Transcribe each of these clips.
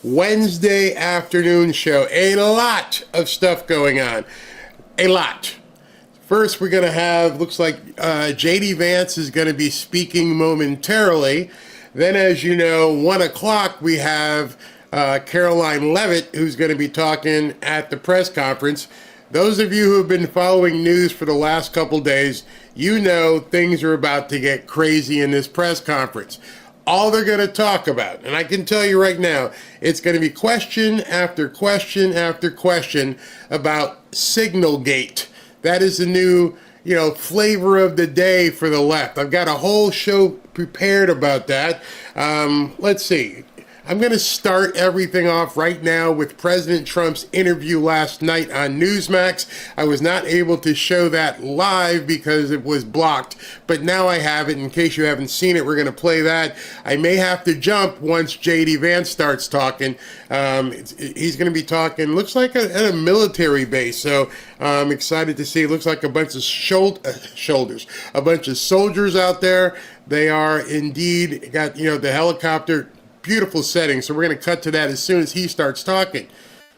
Wednesday afternoon show. A lot of stuff going on. A lot. First, we're going to have, looks like J.D. Vance is going to be speaking momentarily. Then, as you know, 1 o'clock, we have Caroline Leavitt, who's going to be talking at the press conference. Those of you who have been following news for the last couple days, you know things are about to get crazy in this press conference. All they're going to talk about, and I can tell you right now, it's going to be question after question after question about Signalgate. That is the new, flavor of the day for the left. I've got a whole show prepared about that. Let's see. I'm going to start everything off right now with President Trump's interview last night on Newsmax. I was not able to show that live because it was blocked, but now I have it. In case you haven't seen it, we're going to play that. I may have to jump once J.D. Vance starts talking. He's going to be talking, looks like at a military base, so I'm excited to see. It looks like a bunch of shoulders, a bunch of soldiers out there. They are indeed got, the helicopter. Beautiful setting, so we're going to cut to that as soon as he starts talking.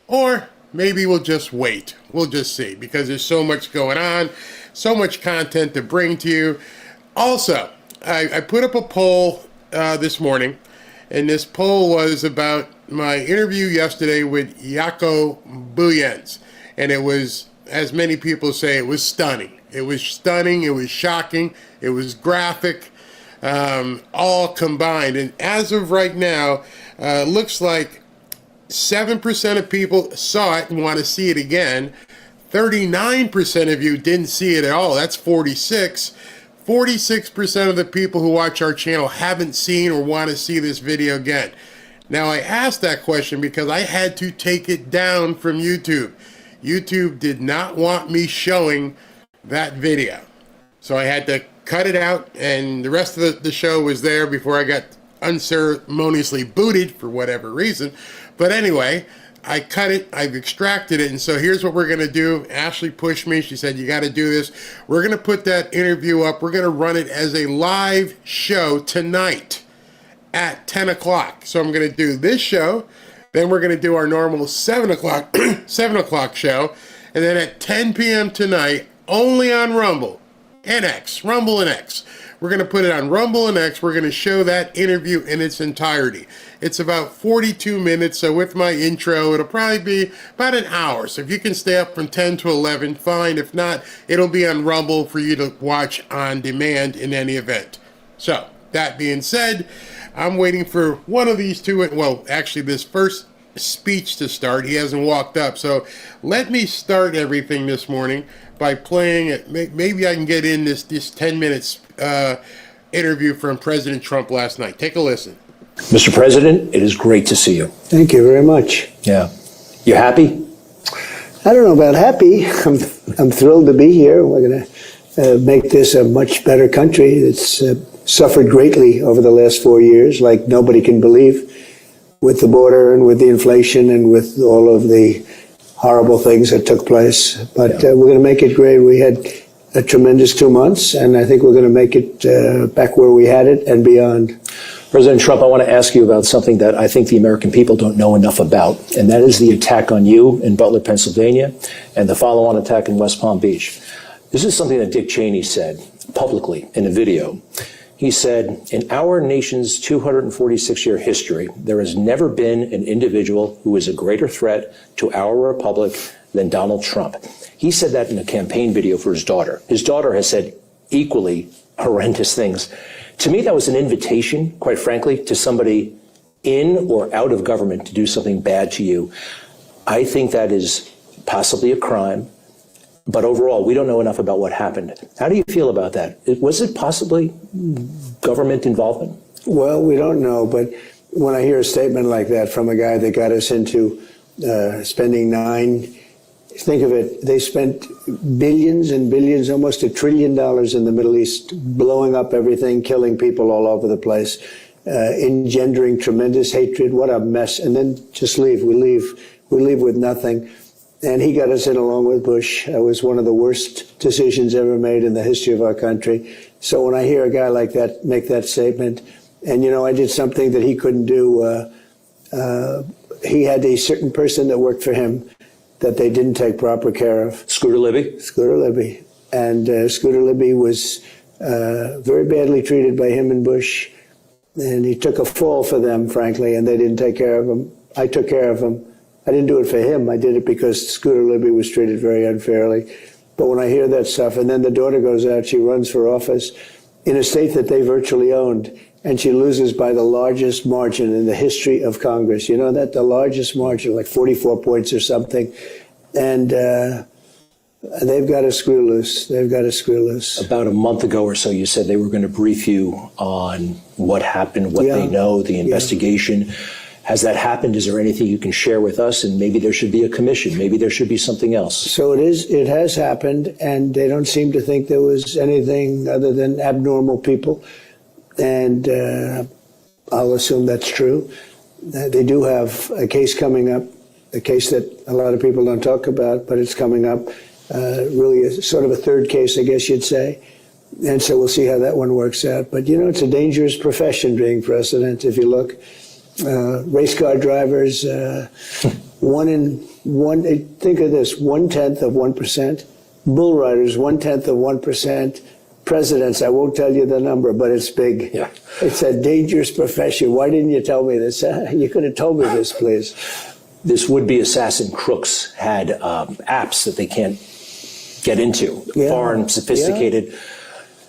Or maybe we'll just wait. We'll just see, because there's so much going on, so much content to bring to you. Also, I put up a poll this morning, and this poll was about my interview yesterday with Jaco Booyens. And it was, as many people say, it was stunning. It was stunning, it was shocking, it was graphic. All combined. And as of right now, looks like 7% of people saw it and want to see it again. 39% of you didn't see it at all. That's 46. 46% of the people who watch our channel haven't seen or want to see this video again. Now, I asked that question because I had to take it down from YouTube. YouTube did not want me showing that video. So I had to cut it out, and the rest of the show was there before I got unceremoniously booted for whatever reason. But anyway, I cut it, I've extracted it, and so here's what we're going to do. Ashley pushed me. She said, you got to do this. We're going to put that interview up. We're going to run it as a live show tonight at 10 o'clock. So I'm going to do this show, then we're going to do our normal 7 o'clock 7 o'clock show, and then at 10 p.m. tonight, only on Rumble and X, Rumble and X. We're going to put it on Rumble and X. We're going to show that interview in its entirety. It's about 42 minutes, so with my intro, it'll probably be about an hour. So if you can stay up from 10 to 11, fine. If not, it'll be on Rumble for you to watch on demand in any event. So, that being said, I'm waiting for one of these two, well, actually this first speech to start. He hasn't walked up, so let me start everything this morning by playing it. Maybe I can get in this 10 minutes interview from President Trump last night. Take a listen. Mr. President, it is great to see you. Thank you very much. Yeah. You happy? I don't know about happy. I'm thrilled to be here. We're going to make this a much better country that's suffered greatly over the last 4 years, like nobody can believe, with the border and with the inflation and with all of the horrible things that took place. But we're going to make it great. We had a tremendous 2 months, and I think we're going to make it back where we had it and beyond. President Trump, I want to ask you about something that I think the American people don't know enough about, and that is the attack on you in Butler, Pennsylvania, and the follow-on attack in West Palm Beach. This is something that Dick Cheney said publicly in a video. He said, in our nation's 246-year history, there has never been an individual who is a greater threat to our republic than Donald Trump. He said that in a campaign video for his daughter. His daughter has said equally horrendous things. To me, that was an invitation, quite frankly, to somebody in or out of government to do something bad to you. I think that is possibly a crime. But overall, we don't know enough about what happened. How do you feel about that? Was it possibly government involvement? Well, we don't know, but when I hear a statement like that from a guy that got us into spending think of it, they spent billions and billions, almost $1 trillion in the Middle East, blowing up everything, killing people all over the place, engendering tremendous hatred. What a mess. And then just leave. We leave with nothing. And he got us in along with Bush. It was one of the worst decisions ever made in the history of our country. So when I hear a guy like that make that statement, and, I did something that he couldn't do, he had a certain person that worked for him that they didn't take proper care of. Scooter Libby? Scooter Libby. And Scooter Libby was very badly treated by him and Bush. And he took a fall for them, frankly, and they didn't take care of him. I took care of him. I didn't do it for him. I did it because Scooter Libby was treated very unfairly. But when I hear that stuff, and then the daughter goes out, she runs for office in a state that they virtually owned, and she loses by the largest margin in the history of Congress. You know that? The largest margin, like 44 points or something. And they've got to screw loose. They've got to screw loose. About a month ago or so, you said they were going to brief you on what happened, what they know, the investigation. Has that happened? Is there anything you can share with us? And maybe there should be a commission. Maybe there should be something else. So it has happened, and they don't seem to think there was anything other than abnormal people. And I'll assume that's true. They do have a case coming up, a case that a lot of people don't talk about, but it's coming up. Really a, sort of a third case, I guess you'd say. And so we'll see how that one works out. But, you know, it's a dangerous profession being president, if you look. Race car drivers, think of this, 1/10 of 1%. Bull riders, 1/10 of 1%. Presidents, I won't tell you the number, but it's big. Yeah. It's a dangerous profession. Why didn't you tell me this? You could have told me this, please. This would-be assassin crooks had apps that they can't get into, foreign, sophisticated.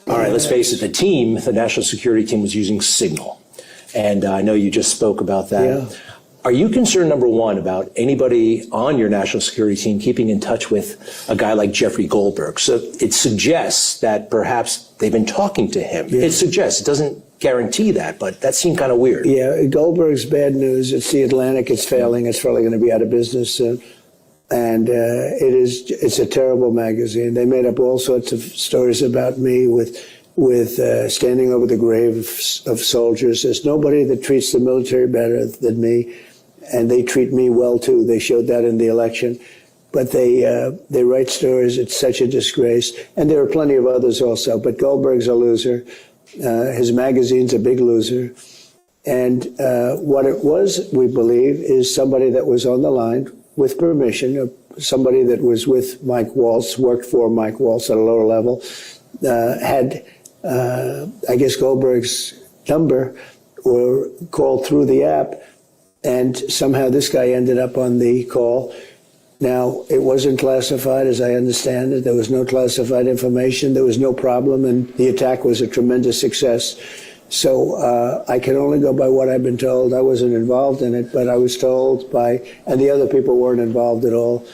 All right, let's face it, the national security team was using Signal. And I know you just spoke about that. Yeah. Are you concerned, number one, about anybody on your national security team keeping in touch with a guy like Jeffrey Goldberg? So it suggests that perhaps they've been talking to him. Yeah. It suggests, it doesn't guarantee that, but that seemed kind of weird. Yeah, Goldberg's bad news. It's the Atlantic. It's failing. It's probably going to be out of business soon. And it's a terrible magazine. They made up all sorts of stories about me with standing over the graves of soldiers. There's nobody that treats the military better than me, and they treat me well too. They showed that in the election. But they write stories. It's such a disgrace. And there are plenty of others also. But Goldberg's a loser. His magazine's a big loser. And what it was, we believe, is somebody that was on the line with permission, somebody that was with Mike Waltz, worked for Mike Waltz at a lower level, had I guess Goldberg's number or called through the app, and somehow this guy ended up on the call. Now, it wasn't classified, as I understand it. There was no classified information. There was no problem, and the attack was a tremendous success. So I can only go by what I've been told. I wasn't involved in it, but I was told by, and the other people weren't involved at all.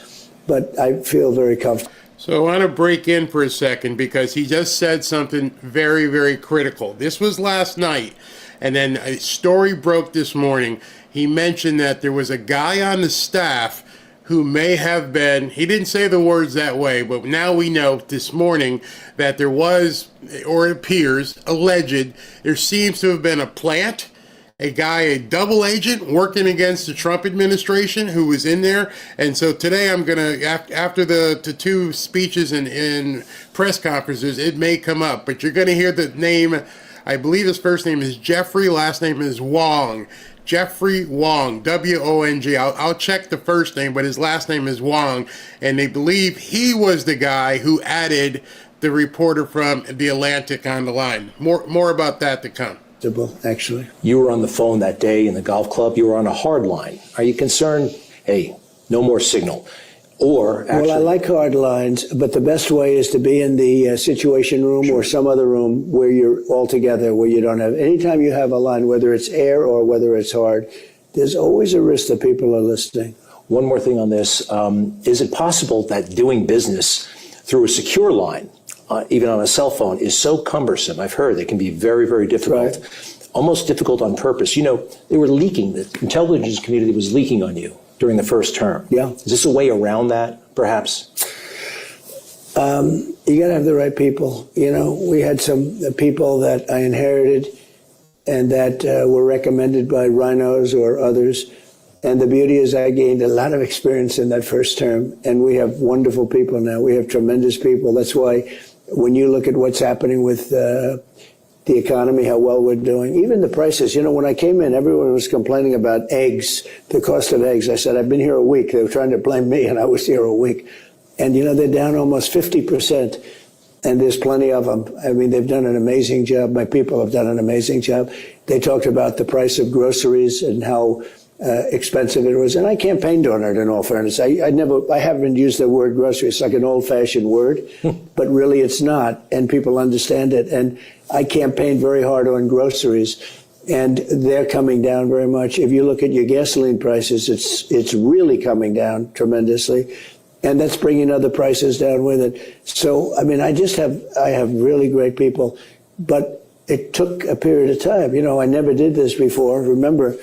But I feel very comfortable. So I want to break in for a second because he just said something very, very critical. This was last night, and then a story broke this morning. He mentioned that there was a guy on the staff who may have been, he didn't say the words that way, but now we know this morning that there was, or it appears, alleged, there seems to have been a plant, a guy, a double agent working against the Trump administration who was in there. And so today I'm going to, after the two speeches and press conferences, it may come up. But you're going to hear the name, I believe his first name is Jeffrey, last name is Wong. Jeffrey Wong, W-O-N-G. I'll check the first name, but his last name is Wong. And they believe he was the guy who added the reporter from The Atlantic on the line. More about that to come. Actually, you were on the phone that day in the golf club. You were on a hard line. Are you concerned? Hey, no more Signal. Or actually, well, I like hard lines, but the best way is to be in the Situation Room or some other room where you're all together, where you don't have. Anytime you have a line, whether it's air or whether it's hard, there's always a risk that people are listening. One more thing on this: is it possible that doing business through a secure line, even on a cell phone, is so cumbersome? I've heard they can be very, very difficult, almost difficult on purpose. You know, they were leaking, the intelligence community was leaking on you during the first term. Yeah. Is this a way around that, perhaps? You got to have the right people. You know, we had some people that I inherited and that were recommended by rhinos or others. And the beauty is I gained a lot of experience in that first term, and we have wonderful people now. We have tremendous people. That's why when you look at what's happening with the economy, how well we're doing, even the prices. You know, when I came in, everyone was complaining about eggs, the cost of eggs. I said, I've been here a week. They were trying to blame me, and I was here a week. And, you know, they're down almost 50%, and there's plenty of them. I mean, they've done an amazing job. My people have done an amazing job. They talked about the price of groceries and how expensive it was. And I campaigned on it, in all fairness. I haven't used the word grocery. It's like an old-fashioned word, but really it's not, and people understand it. And I campaigned very hard on groceries, and they're coming down very much. If you look at your gasoline prices, it's really coming down tremendously, and that's bringing other prices down with it. So, I mean, I have really great people, but it took a period of time. You know, I never did this before. Remember,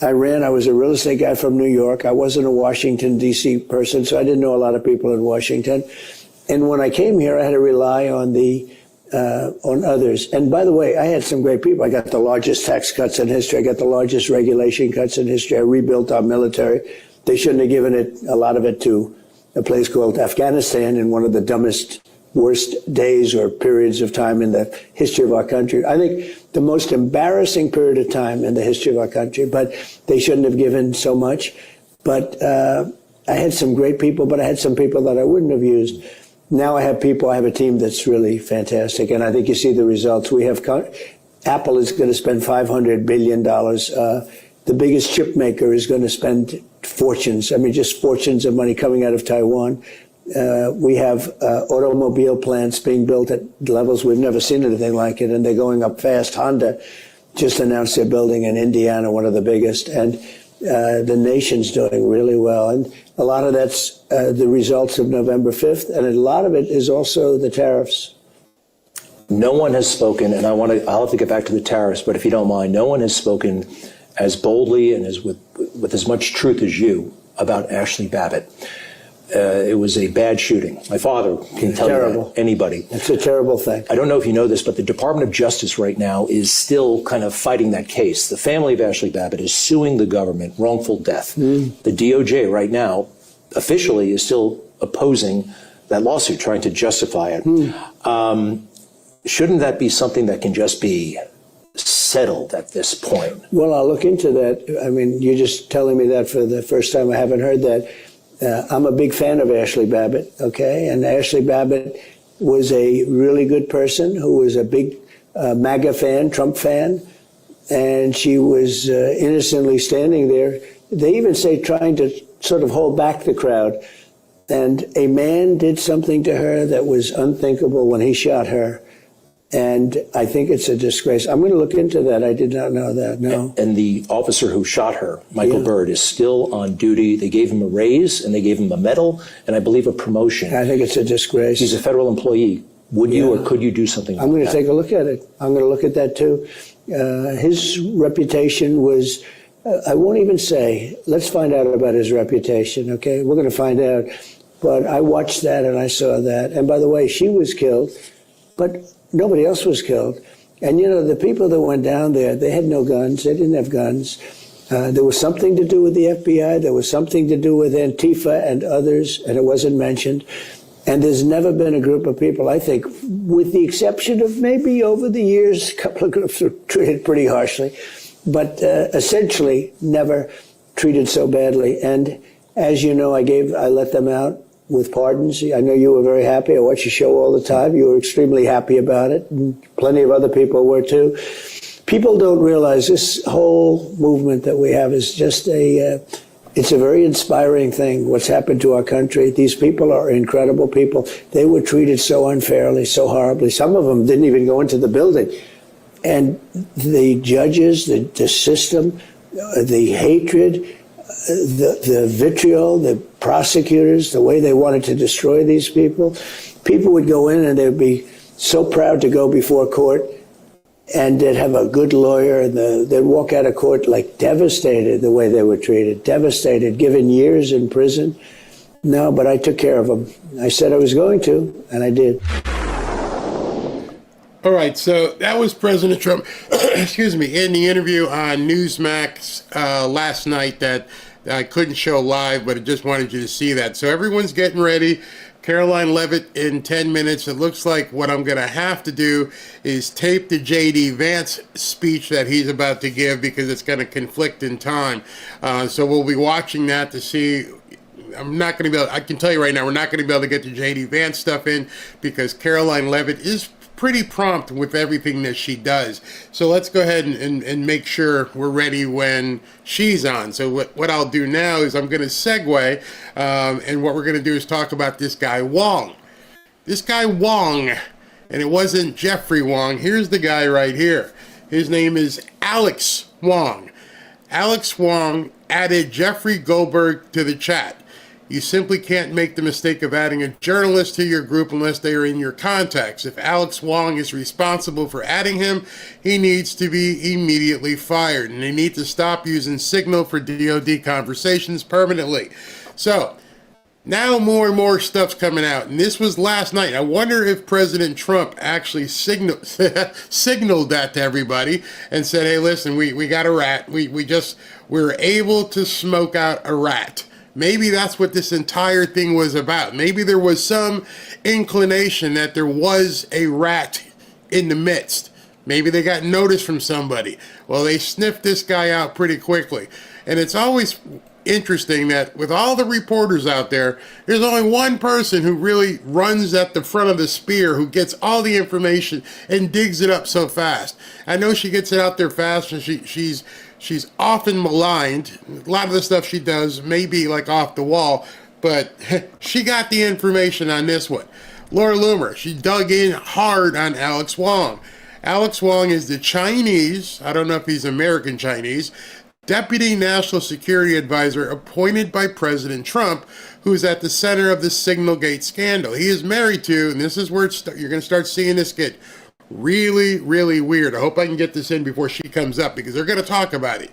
I was a real estate guy from New York. I wasn't a Washington, D.C. person, so I didn't know a lot of people in Washington. And when I came here, I had to rely on on others. And by the way, I had some great people. I got the largest tax cuts in history. I got the largest regulation cuts in history. I rebuilt our military. They shouldn't have given a lot of it to a place called Afghanistan in one of the dumbest, worst days or periods of time in the history of our country. I think the most embarrassing period of time in the history of our country, but they shouldn't have given so much. But I had some great people, but I had some people that I wouldn't have used. Now I have a team that's really fantastic, and I think you see the results. Apple is going to spend $500 billion. The biggest chip maker is going to spend fortunes. I mean, just fortunes of money coming out of Taiwan. We have automobile plants being built at levels we've never seen anything like it, and they're going up fast. Honda just announced they're building in Indiana, one of the biggest, and the nation's doing really well. And a lot of that's the results of November 5th, and a lot of it is also the tariffs. No one has spoken, and I'll have to get back to the tariffs, but if you don't mind, no one has spoken as boldly and with as much truth as you about Ashley Babbitt. It was a bad shooting. My father can tell you that. Anybody. It's a terrible thing. I don't know if you know this, but the Department of Justice right now is still kind of fighting that case. The family of Ashley Babbitt is suing the government, wrongful death. The DOJ right now officially is still opposing that lawsuit, trying to justify it. Shouldn't that be something that can just be settled at this point? Well, I'll look into that. I mean, you're just telling me that for the first time. I haven't heard that. I'm a big fan of Ashley Babbitt, okay? And Ashley Babbitt was a really good person who was a big MAGA fan, Trump fan, and she was innocently standing there. They even say trying to sort of hold back the crowd. And a man did something to her that was unthinkable when he shot her. And I think it's a disgrace. I'm going to look into that. I did not know that, no. And the officer who shot her, Michael Byrd, is still on duty. They gave him a raise, and they gave him a medal, and I believe a promotion. I think it's a disgrace. He's a federal employee. Would you or could you do something I'm going to take a look at it. I'm going to look at that, too. His reputation was, I won't even say, let's find out about his reputation, okay? We're going to find out. But I watched that, and I saw that. And by the way, she was killed, but nobody else was killed. And, you know, the people that went down there, they had no guns. They didn't have guns. There was something to do with the FBI. There was something to do with Antifa and others, and it wasn't mentioned. And there's never been a group of people, I think, with the exception of maybe over the years, a couple of groups were treated pretty harshly, but essentially never treated so badly. And as you know, I let them out with pardons. I know you were very happy. I watch your show all the time. You were extremely happy about it. And plenty of other people were too. People don't realize this whole movement that we have is just it's a very inspiring thing, what's happened to our country. These people are incredible people. They were treated so unfairly, so horribly. Some of them didn't even go into the building. And the judges, the system, the hatred, the vitriol, the prosecutors, the way they wanted to destroy these people would go in and they'd be so proud to go before court, and they'd have a good lawyer, and they'd walk out of court like devastated the way they were treated, devastated, given years in prison. No, but I took care of them. I said I was going to, and I did. All right, so that was President Trump, excuse me, in the interview on Newsmax last night that I couldn't show live, but I just wanted you to see that. So everyone's getting ready, Caroline Leavitt in 10 minutes. It looks like what I'm going to have to do is tape the J.D. Vance speech that he's about to give because it's going to conflict in time. So we'll be watching that to see. I'm not going to be able, I can tell you right now, we're not going to be able to get the J.D. Vance stuff in because Caroline Leavitt is pretty prompt with everything that she does. So let's go ahead and make sure we're ready when she's on. So what I'll do now is I'm going to segue, and what we're going to do is talk about this guy Wong. This guy Wong, and it wasn't Jeffrey Wong. Here's the guy right here. His name is Alex Wong. Alex Wong added Jeffrey Goldberg to the chat. You simply can't make the mistake of adding a journalist to your group unless they are in your contacts. If Alex Wong is responsible for adding him, he needs to be immediately fired, and they need to stop using Signal for DoD conversations permanently. So, now more and more stuff's coming out, and this was last night. I wonder if President Trump actually signaled that to everybody and said, hey, listen, we got a rat. We were able to smoke out a rat. Maybe that's what this entire thing was about. Maybe there was some inclination that there was a rat in the midst. Maybe they got notice from somebody. Well, they sniffed this guy out pretty quickly. And it's always interesting that with all the reporters out there, there's only one person who really runs at the front of the spear, who gets all the information and digs it up so fast. I know she gets it out there fast, and she's often maligned. A lot of the stuff she does may be like off the wall, but she got the information on this one. Laura Loomer, she dug in hard on Alex Wong. Alex Wong is the Chinese, I don't know if he's American Chinese, Deputy National Security Advisor appointed by President Trump, who is at the center of the Signalgate scandal. He is married to, and this is where you're going to start seeing this get really, really weird. I hope I can get this in before she comes up because they're going to talk about it.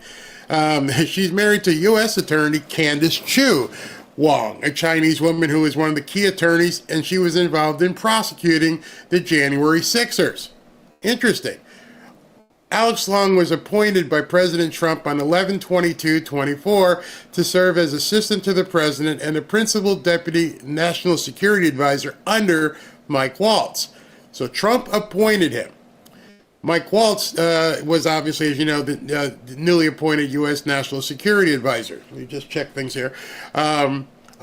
She's married to U.S. Attorney Candace Chu Wong, a Chinese woman who is one of the key attorneys, and she was involved in prosecuting the January 6ers. Interesting. Alex Wong was appointed by President Trump on 11/22/24 to serve as assistant to the president and the principal deputy national security advisor under Mike Waltz. So Trump appointed him. Mike Waltz was obviously, as you know, the newly appointed U.S. National Security Advisor. Let me just check things here.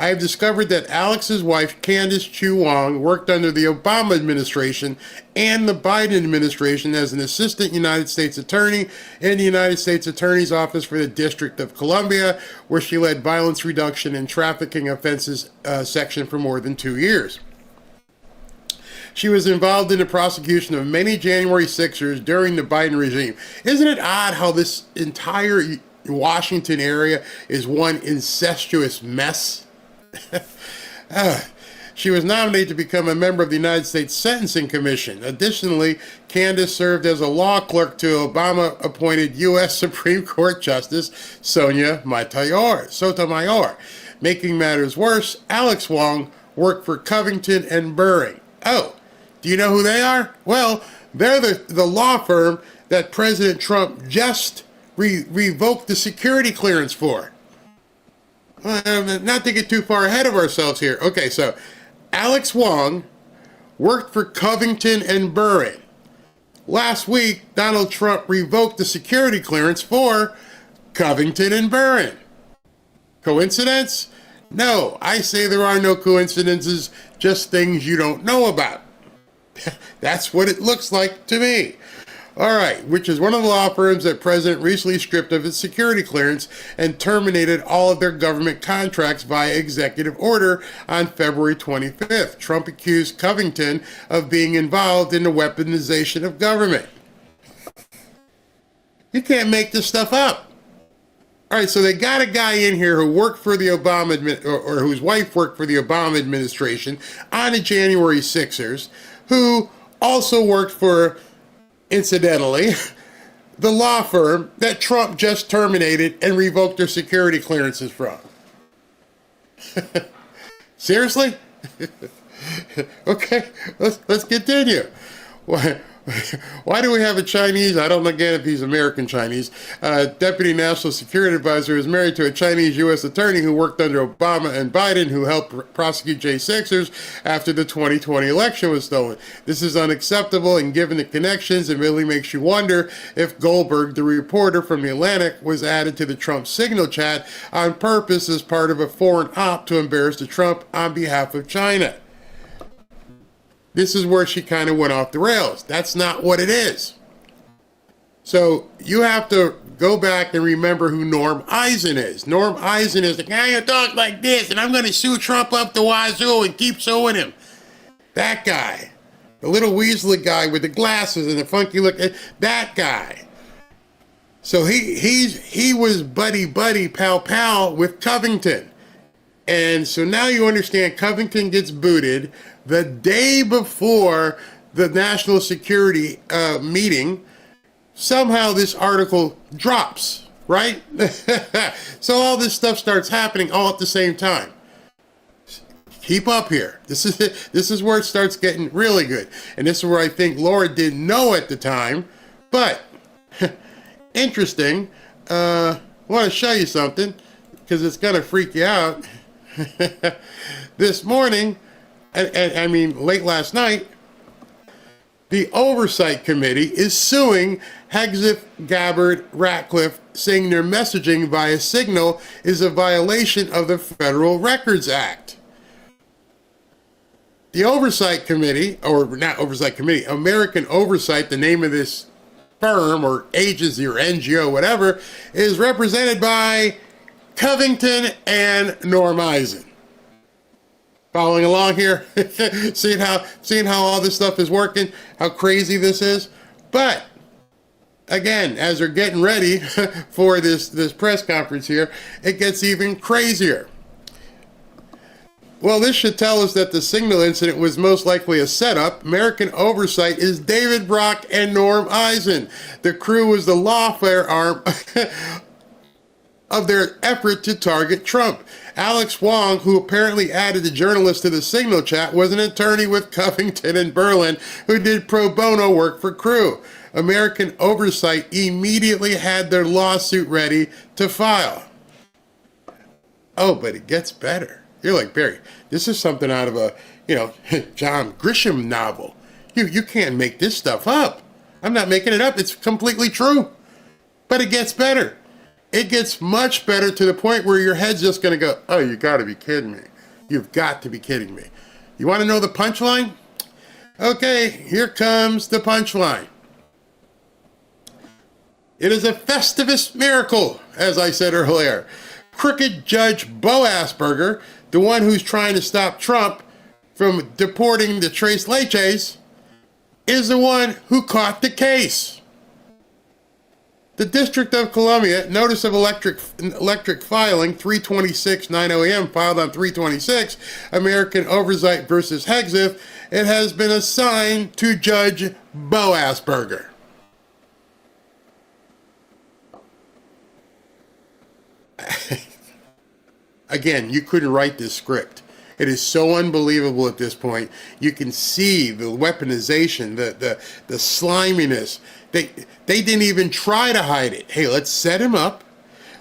I have discovered that Alex's wife, Candace Chu Wong, worked under the Obama administration and the Biden administration as an assistant United States attorney in the United States Attorney's Office for the District of Columbia, where she led violence reduction and trafficking offenses section for more than 2 years. She was involved in the prosecution of many January 6ers during the Biden regime. Isn't it odd how this entire Washington area is one incestuous mess? She was nominated to become a member of the United States Sentencing Commission. Additionally, Candace served as a law clerk to Obama-appointed U.S. Supreme Court Justice Sonia Sotomayor. Making matters worse, Alex Wong worked for Covington and Burling. Oh, do you know who they are? Well, they're the law firm that President Trump just revoked the security clearance for. Not to get too far ahead of ourselves here. Okay, so Alex Wong worked for Covington and Burling. Last week, Donald Trump revoked the security clearance for Covington and Burling. Coincidence? No, I say there are no coincidences, just things you don't know about. That's what it looks like to me. All right, which is one of the law firms that President recently stripped of its security clearance and terminated all of their government contracts via executive order on February 25th. Trump accused Covington of being involved in the weaponization of government. You can't make this stuff up. All right, so they got a guy in here who worked for the Obama, or whose wife worked for the Obama administration on the January 6ers, who also worked for, incidentally, the law firm that Trump just terminated and revoked their security clearances from. Seriously? Okay, let's continue. Why do we have a Chinese? I don't know again if he's American Chinese. Deputy National Security Advisor is married to a Chinese U.S. attorney who worked under Obama and Biden, who helped prosecute J6ers after the 2020 election was stolen. This is unacceptable, and given the connections, it really makes you wonder if Goldberg, the reporter from The Atlantic, was added to the Trump Signal chat on purpose as part of a foreign op to embarrass the Trump on behalf of China. This is where she kind of went off the rails. That's not what it is. So you have to go back and remember who Norm Eisen is. Norm Eisen is the guy who talks like this, and I'm going to sue Trump up the wazoo and keep suing him. That guy. The little Weasley guy with the glasses and the funky look. That guy. So he was buddy, pal with Covington. And so now you understand Covington gets booted the day before the national security meeting. Somehow this article drops, right? So all this stuff starts happening all at the same time. Keep up here. This is where it starts getting really good. And this is where I think Laura didn't know at the time. But interesting. I want to show you something because it's going to freak you out. This morning, and I mean late last night, the Oversight Committee is suing Hegseth, Gabbard, Radcliffe, saying their messaging via Signal is a violation of the Federal Records Act. The Oversight Committee, or not Oversight Committee, American Oversight, the name of this firm or agency or NGO, whatever, is represented by Covington and Norm Eisen. Following along here, seeing how all this stuff is working, how crazy this is. But again, as they're getting ready for this press conference here, it gets even crazier. Well, this should tell us that the Signal incident was most likely a setup. American Oversight is David Brock and Norm Eisen. The crew was the lawfare arm of their effort to target Trump. Alex Wong, who apparently added the journalist to the Signal chat, was an attorney with Covington and Berlin who did pro bono work for crew. American Oversight immediately had their lawsuit ready to file. Oh, but it gets better. You're like, Barry, this is something out of a, John Grisham novel. You can't make this stuff up. I'm not making it up. It's completely true. But it gets better. It gets much better to the point where your head's just going to go, oh, you got to be kidding me. You've got to be kidding me. You want to know the punchline? Okay, here comes the punchline. It is a Festivus miracle, as I said earlier. Crooked Judge Bo Asperger, the one who's trying to stop Trump from deporting the Tres Leches, is the one who caught the case. The District of Columbia, notice of electric filing, 3/26/90 a.m., filed on 3/26, American Oversight versus Hegseth. It has been assigned to Judge Bo Asperger. Again, you couldn't write this script. It is so unbelievable at this point. You can see the weaponization, the sliminess. They didn't even try to hide it. Hey, let's set him up.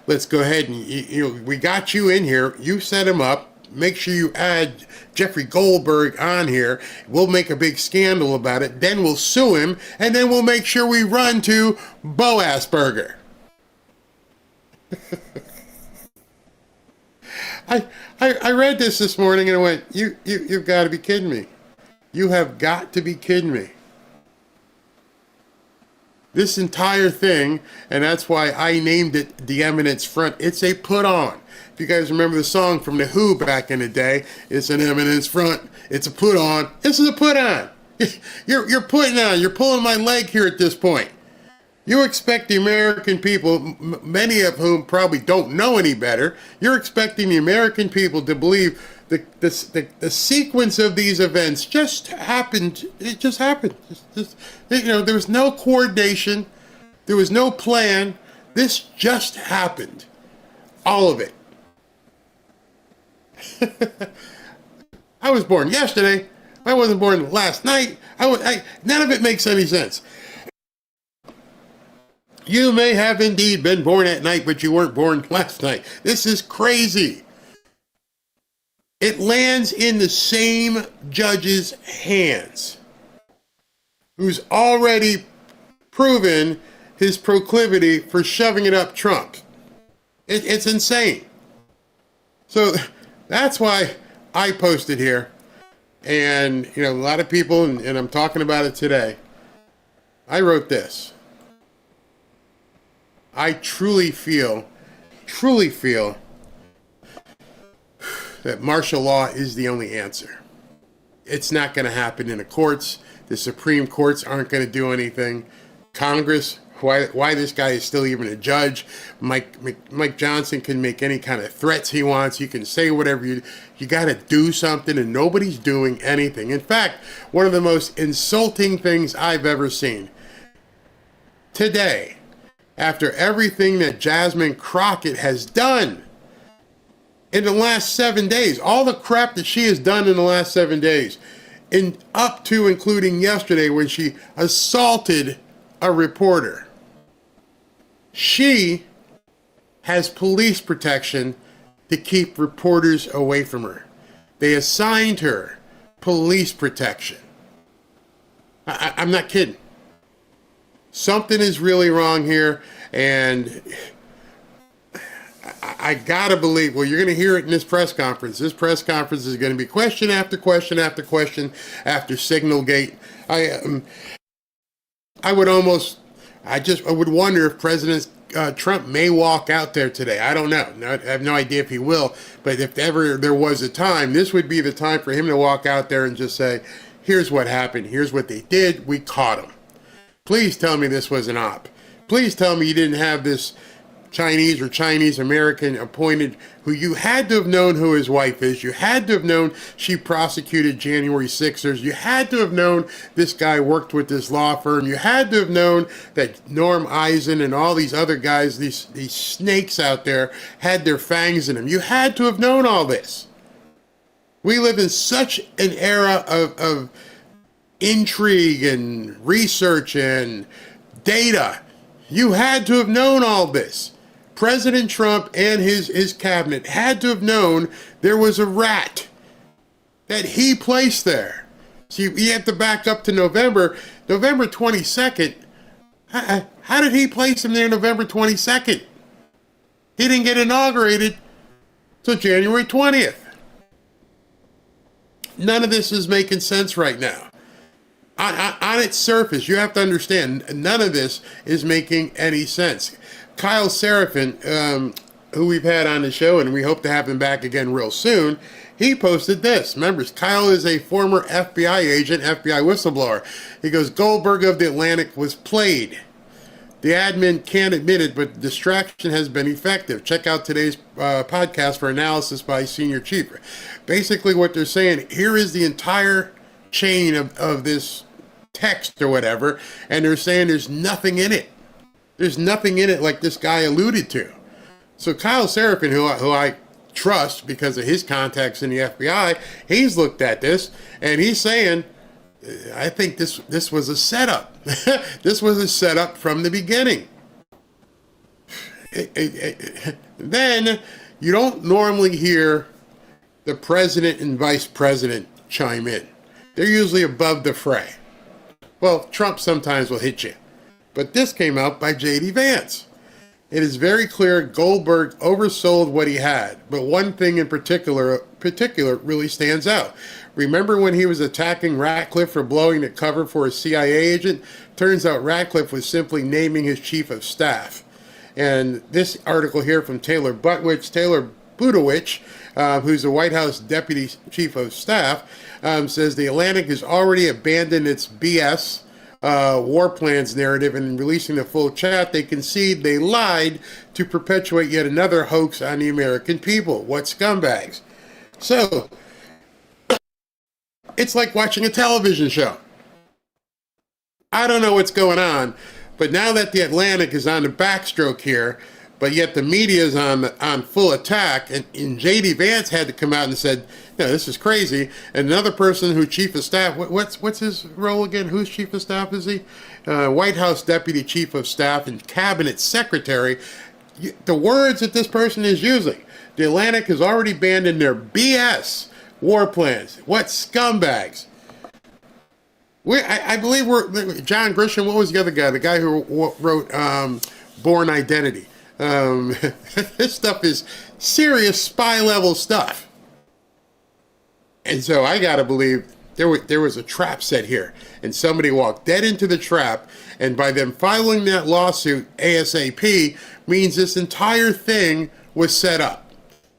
Let's go ahead and, we got you in here. You set him up. Make sure you add Jeffrey Goldberg on here. We'll make a big scandal about it. Then we'll sue him. And then we'll make sure we run to Bo Asperger. I read this morning and I went, you've got to be kidding me. You have got to be kidding me. This entire thing, and that's why I named it The Eminence Front, it's a put on. If you guys remember the song from The Who back in the day, it's an eminence front, it's a put on. This is a put on. You're putting on, you're pulling my leg here at this point. You expect the American people, many of whom probably don't know any better, you're expecting the American people to believe the sequence of these events just happened. It just happened. There was no coordination. There was no plan. This just happened. All of it. I was born yesterday. I wasn't born last night. None of it makes any sense. You may have indeed been born at night, but you weren't born last night. This is crazy. It lands in the same judge's hands, who's already proven his proclivity for shoving it up Trump. It's insane. So that's why I posted here. And, a lot of people, and I'm talking about it today, I wrote this. I truly feel that martial law is the only answer. It's not going to happen in the courts. The Supreme Courts aren't going to do anything. Congress, why this guy is still even a judge. Mike Johnson can make any kind of threats he wants. You can say whatever you got to do something, and nobody's doing anything. In fact, one of the most insulting things I've ever seen today, after everything that Jasmine Crockett has done in the last 7 days, all the crap that she has done in the last 7 days, and up to including yesterday when she assaulted a reporter. She has police protection to keep reporters away from her. They assigned her police protection. I'm not kidding. Something is really wrong here, and I gotta believe, well, you're gonna hear it in this press conference. This press conference is gonna be question after question after question after Signalgate. I would wonder if President Trump may walk out there today. I don't know. I have no idea if he will, but if ever there was a time, this would be the time for him to walk out there and just say, here's what happened. Here's what they did. We caught them. Please tell me this was an op. Please tell me you didn't have this Chinese or Chinese American appointed who you had to have known who his wife is. You had to have known she prosecuted January 6ers. You had to have known this guy worked with this law firm. You had to have known that Norm Eisen and all these other guys, these snakes out there, had their fangs in them. You had to have known all this. We live in such an era of intrigue and research and data. You had to have known all this. President Trump and his cabinet had to have known there was a rat that he placed there. So you have to back up to November 22nd. How did he place him there November 22nd? He didn't get inaugurated till January 20th. None of this is making sense right now. On its surface, you have to understand, none of this is making any sense. Kyle Seraphin, who we've had on the show, and we hope to have him back again real soon, he posted this. Remember, Kyle is a former FBI agent, FBI whistleblower. He goes, Goldberg of the Atlantic was played. The admin can't admit it, but the distraction has been effective. Check out today's podcast for analysis by Senior Chief. Basically what they're saying, here is the entire chain of this text or whatever, and they're saying there's nothing in it. There's nothing in it like this guy alluded to. So Kyle Seraphin, who I trust because of his contacts in the FBI, he's looked at this and he's saying, I think this was a setup. This was a setup from the beginning. Then you don't normally hear the president and vice president chime in. They're usually above the fray. Well, Trump sometimes will hit you. But this came out by J.D. Vance. It is very clear Goldberg oversold what he had, but one thing in particular really stands out. Remember when he was attacking Radcliffe for blowing the cover for a CIA agent? Turns out Radcliffe was simply naming his chief of staff. And this article here from Taylor Budowich, who's the White House Deputy Chief of Staff, says the Atlantic has already abandoned its BS war plans narrative, and in releasing the full chat, they concede they lied to perpetuate yet another hoax on the American people. What scumbags? So, it's like watching a television show. I don't know what's going on, but now that the Atlantic is on the backstroke here, but yet the media is on full attack, and J.D. Vance had to come out and said, no, this is crazy. And another person who chief of staff, what's his role again? Whose chief of staff is he? White House Deputy Chief of Staff and Cabinet Secretary. The words that this person is using, the Atlantic has already abandoned their BS war plans. What scumbags. I believe John Grisham. What was the other guy? The guy who wrote Born Identity. This stuff is serious spy level stuff. And so I gotta believe there was a trap set here, and somebody walked dead into the trap. And by them filing that lawsuit ASAP means this entire thing was set up.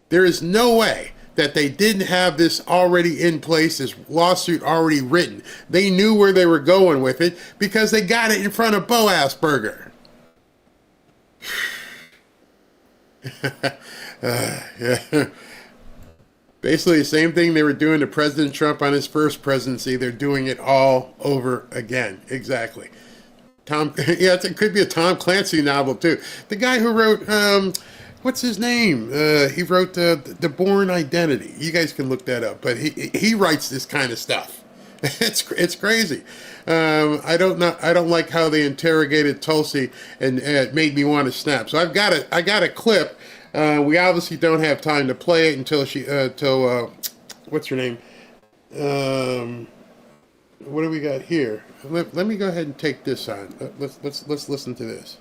There is no way that they didn't have this already in place, this lawsuit already written. They knew where they were going with it because they got it in front of Bo Asperger. Yeah. Basically the same thing they were doing to President Trump on his first presidency. They're doing it all over again. Exactly. It could be a Tom Clancy novel too. The guy who wrote, what's his name? He wrote the Born Identity. You guys can look that up. But he writes this kind of stuff. It's crazy. I don't like how they interrogated Tulsi, and it made me want to snap. So I got a clip. We obviously don't have time to play it until what's her name? What do we got here? Let me go ahead and take this on. Let's listen to this.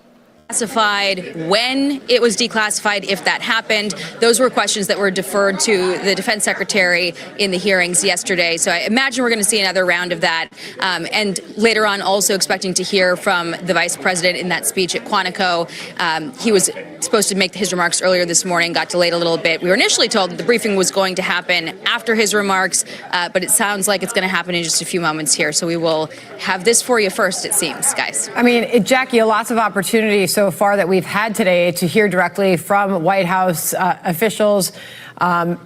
Classified, when it was declassified, if that happened. Those were questions that were deferred to the defense secretary in the hearings yesterday. So I imagine we're going to see another round of that. And later on, also expecting to hear from the vice president in that speech at Quantico. He was supposed to make his remarks earlier this morning, got delayed a little bit. We were initially told that the briefing was going to happen after his remarks, but it sounds like it's going to happen in just a few moments here. So we will have this for you first, it seems, guys. I mean, Jackie, lots of opportunities so far that we've had today to hear directly from White House officials,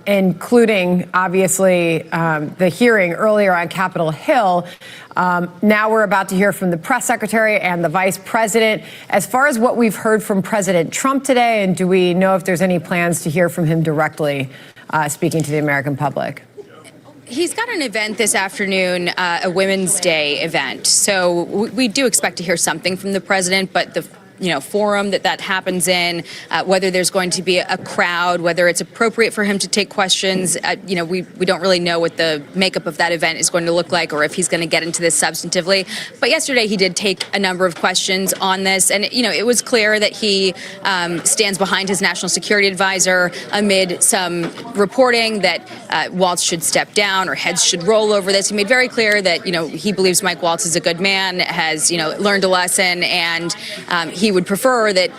including, obviously, the hearing earlier on Capitol Hill. Now we're about to hear from the press secretary and the vice president. As far as what we've heard from President Trump today, and do we know if there's any plans to hear from him directly speaking to the American public? He's got an event this afternoon, a Women's Day event. So we do expect to hear something from the president, but the forum that happens in, whether there's going to be a crowd, whether it's appropriate for him to take questions. We don't really know what the makeup of that event is going to look like, or if he's going to get into this substantively. But yesterday he did take a number of questions on this, and it was clear that he stands behind his national security advisor amid some reporting that Waltz should step down or heads should roll over this. He made very clear that he believes Mike Waltz is a good man, has learned a lesson, and he would prefer that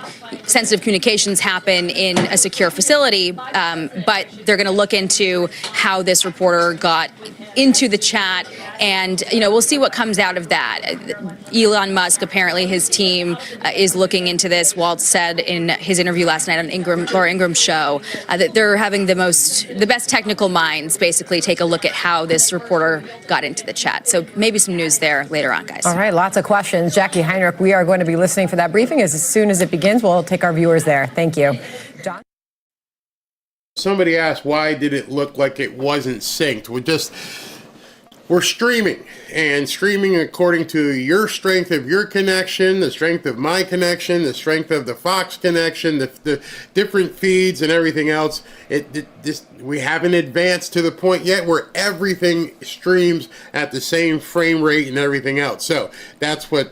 sensitive communications happen in a secure facility, but they're going to look into how this reporter got into the chat, and we'll see what comes out of that. Elon Musk, apparently his team is looking into this. Waltz said in his interview last night on Laura Ingram's show that they're having the best technical minds basically take a look at how this reporter got into the chat. So maybe some news there later on, guys. All right, lots of questions. Jackie Heinrich, we are going to be listening for that briefing. As soon as it begins, we'll take our viewers there. Thank you. John? Somebody asked, why did it look like it wasn't synced? We're streaming, and streaming according to your strength of your connection, the strength of my connection, the strength of the Fox connection, the different feeds and everything else. We haven't advanced to the point yet where everything streams at the same frame rate and everything else. So that's why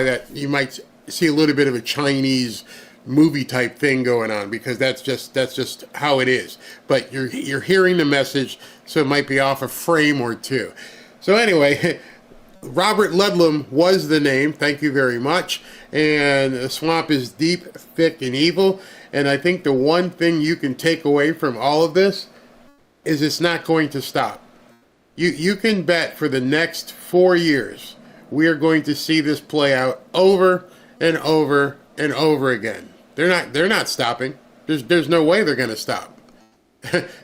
that you might see a little bit of a Chinese movie type thing going on, because that's just how it is. But you're hearing the message, so it might be off a frame or two. So anyway, Robert Ludlum was the name. Thank you very much. And the swamp is deep, thick, and evil. And I think the one thing you can take away from all of this is it's not going to stop. You can bet for the next 4 years we are going to see this play out over and over and over again. They're not stopping. There's no way they're going to stop.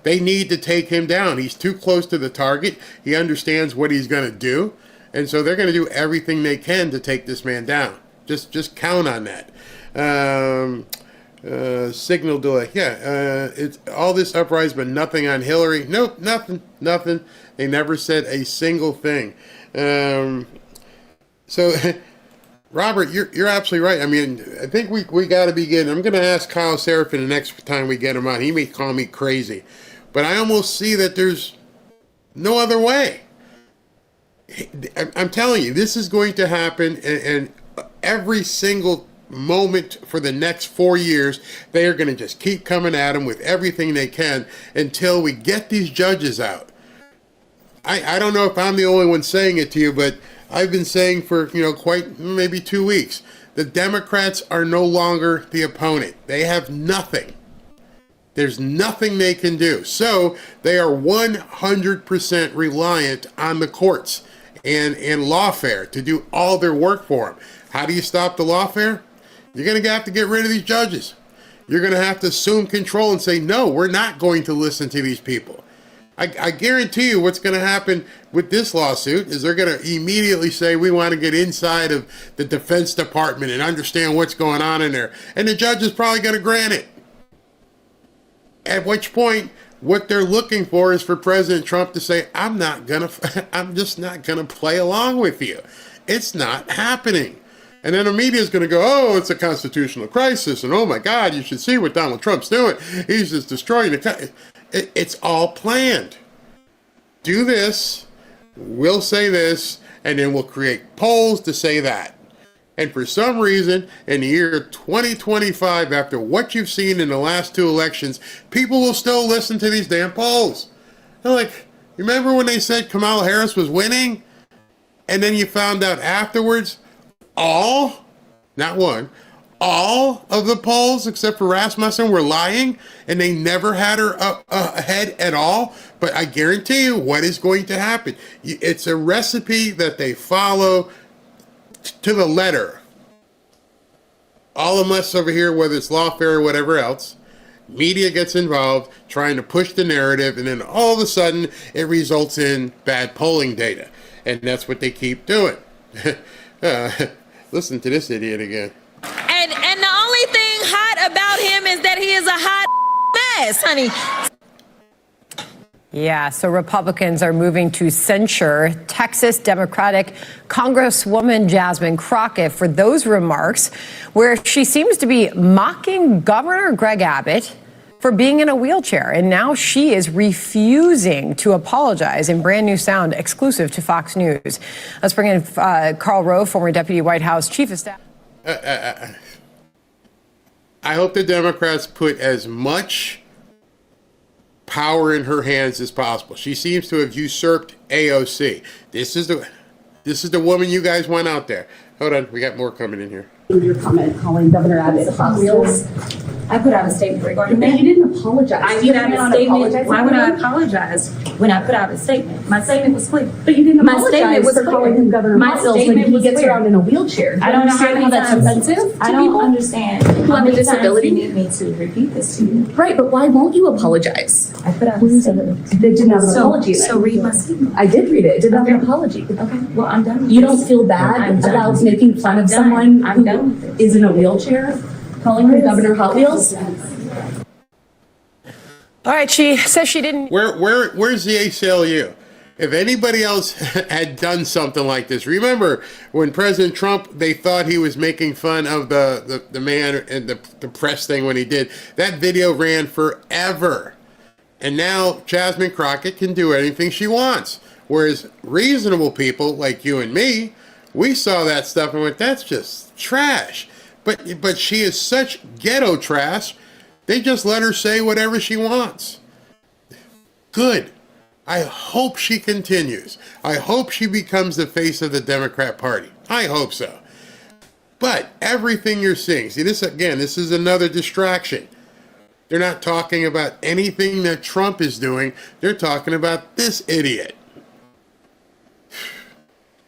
They need to take him down. He's too close to the target. He understands what he's going to do. And so they're going to do everything they can to take this man down. Just count on that. Signal delay. Yeah, it's all this uprising, but nothing on Hillary. Nope, nothing. They never said a single thing. So, Robert, you're absolutely right. I mean, I think we got to begin. I'm going to ask Kyle Seraphin the next time we get him on. He may call me crazy, but I almost see that there's no other way. I'm telling you, this is going to happen, and every single moment for the next 4 years, they are going to just keep coming at him with everything they can until we get these judges out. I don't know if I'm the only one saying it to you, but I've been saying for, quite maybe 2 weeks, the Democrats are no longer the opponent. They have nothing. There's nothing they can do. So they are 100% reliant on the courts and lawfare to do all their work for them. How do you stop the lawfare? You're going to have to get rid of these judges. You're going to have to assume control and say, no, we're not going to listen to these people. I guarantee you what's going to happen with this lawsuit is they're going to immediately say, we want to get inside of the Defense Department and understand what's going on in there. And the judge is probably going to grant it. At which point, what they're looking for is for President Trump to say, I'm just not going to play along with you. It's not happening. And then the media is going to go, oh, it's a constitutional crisis. And oh my God, you should see what Donald Trump's doing. He's just destroying the country. It's all planned. Do this, we'll say this, and then we'll create polls to say that. And for some reason, in the year 2025, after what you've seen in the last 2 elections, people will still listen to these damn polls. They're like, remember when they said Kamala Harris was winning? And then you found out afterwards, not one, all of the polls except for Rasmussen were lying, and they never had her ahead at all. But I guarantee you what is going to happen. It's a recipe that they follow to the letter. All of us over here, whether it's lawfare or whatever else, media gets involved trying to push the narrative, and then all of a sudden it results in bad polling data. And that's what they keep doing. Listen to this idiot again. And the only thing hot about him is that he is a hot mess, honey. Yeah, so Republicans are moving to censure Texas Democratic Congresswoman Jasmine Crockett for those remarks where she seems to be mocking Governor Greg Abbott for being in a wheelchair. And now she is refusing to apologize in brand new sound exclusive to Fox News. Let's bring in Karl Rove, former Deputy White House Chief of Staff. I hope the Democrats put as much power in her hands as possible. She seems to have usurped AOC. This is the woman you guys want out there. Hold on, we got more coming in here. Your comment calling Governor Abbott Hot Wheels. I put out a statement regarding No, that. you didn't apologize. I You put out a didn't statement. apologize Why to would I him? apologize when I put out a statement? My statement was clear. But you didn't My apologize statement was for clear. calling him Governor My Hot Wheels when statement he was gets clear. around in a wheelchair. Do I don't know how many that's times. offensive to I don't people? understand Who have how a many times disability? you need me to repeat this to you. Right, but why won't you apologize? I put out a statement. They didn't have an apology. So then. read my statement. I did read it. It didn't have an Okay. apology. Okay, well, I'm done with You this. don't feel bad I'm done about with making this. fun I'm of done. someone I'm done with who this. is in a wheelchair, calling him Governor Hot Wheels? All right, she says she didn't. Where's the ACLU? If anybody else had done something like this, remember when President Trump, they thought he was making fun of the man and the press thing when he did. That video ran forever. And now Jasmine Crockett can do anything she wants. Whereas reasonable people like you and me, we saw that stuff and went, that's just trash. But she is such ghetto trash, they just let her say whatever she wants. Good. I hope she continues. I hope she becomes the face of the Democrat Party. I hope so. But everything you're seeing, see this again, this is another distraction. They're not talking about anything that Trump is doing. They're talking about this idiot.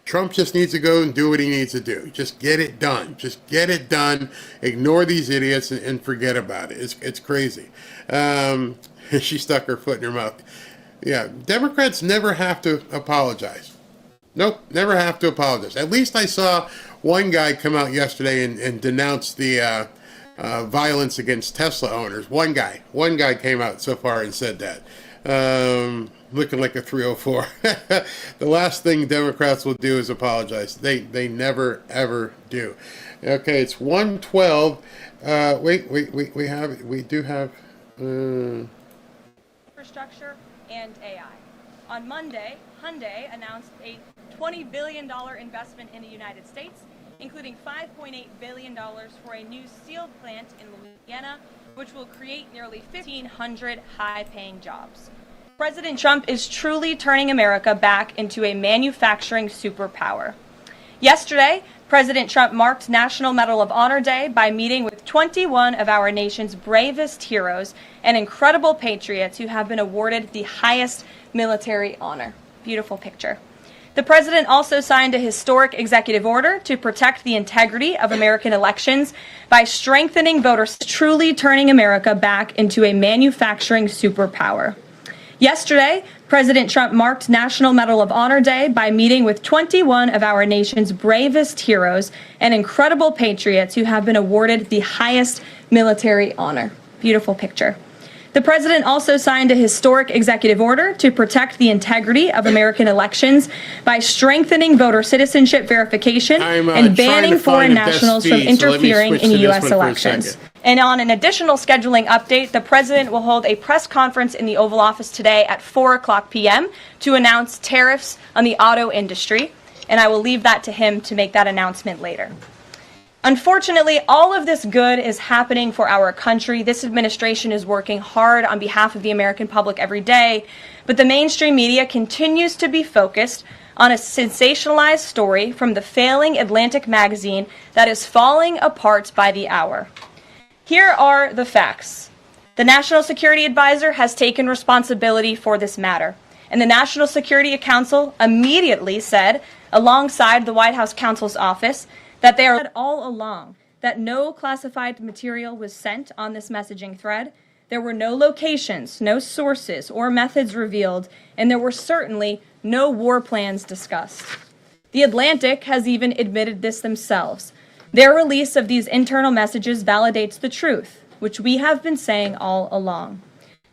Trump just needs to go and do what he needs to do. Just get it done. Just get it done. Ignore these idiots and forget about it. It's crazy. She stuck her foot in her mouth. Yeah, Democrats never have to apologize. Nope, never have to apologize. At least I saw one guy come out yesterday and denounce the violence against Tesla owners. One guy came out so far and said that. Looking like a 304. The last thing Democrats will do is apologize. They never, ever do. Okay, it's 1:12. We do have infrastructure and AI. On Monday, Hyundai announced a $20 billion investment in the United States, including $5.8 billion for a new steel plant in Louisiana, which will create nearly 1,500 high-paying jobs. President Trump is truly turning America back into a manufacturing superpower. Yesterday, President Trump marked National Medal of Honor Day by meeting with 21 of our nation's bravest heroes and incredible patriots who have been awarded the highest military honor. Beautiful picture. The president also signed a historic executive order to protect the integrity of American elections by strengthening voters, truly turning America back into a manufacturing superpower. Yesterday, President Trump marked National Medal of Honor Day by meeting with 21 of our nation's bravest heroes and incredible patriots who have been awarded the highest military honor. Beautiful picture. The president also signed a historic executive order to protect the integrity of American elections by strengthening voter citizenship verification and banning foreign nationals from interfering in U.S. elections. And on an additional scheduling update, the president will hold a press conference in the Oval Office today at 4:00 p.m. to announce tariffs on the auto industry, and I will leave that to him to make that announcement later. Unfortunately, all of this good is happening for our country. This administration is working hard on behalf of the American public every day, but the mainstream media continues to be focused on a sensationalized story from the failing Atlantic magazine that is falling apart by the hour. Here are the facts. The National Security Advisor has taken responsibility for this matter, and the National Security Council immediately said, alongside the White House counsel's office, that they are all along that no classified material was sent on this messaging thread. There were no locations, no sources or methods revealed, and there were certainly no war plans discussed. The Atlantic has even admitted this themselves. Their release of these internal messages validates the truth, which we have been saying all along.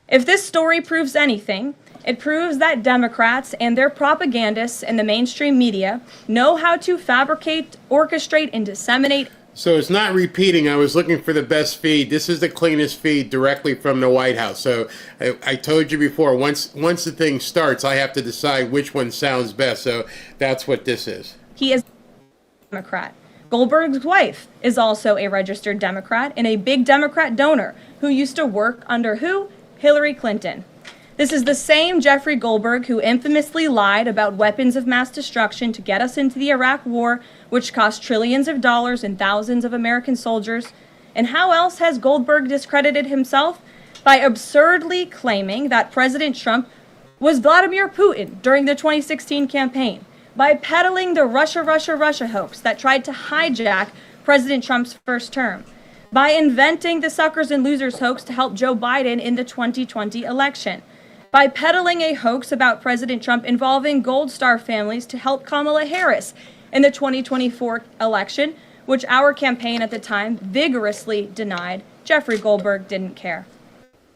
If this story proves anything, it proves that Democrats and their propagandists in the mainstream media know how to fabricate, orchestrate, and disseminate. So it's not repeating. I was looking for the best feed. This is the cleanest feed directly from the White House. So I told you before, once the thing starts, I have to decide which one sounds best. So that's what this is. He is a Democrat. Goldberg's wife is also a registered Democrat and a big Democrat donor who used to work under who? Hillary Clinton. This is the same Jeffrey Goldberg who infamously lied about weapons of mass destruction to get us into the Iraq War, which cost trillions of dollars and thousands of American soldiers. And how else has Goldberg discredited himself? By absurdly claiming that President Trump was Vladimir Putin during the 2016 campaign, by peddling the Russia hoax that tried to hijack President Trump's first term, by inventing the suckers and losers hoax to help Joe Biden in the 2020 election, by peddling a hoax about President Trump involving Gold Star families to help Kamala Harris in the 2024 election, which our campaign at the time vigorously denied. Jeffrey Goldberg didn't care.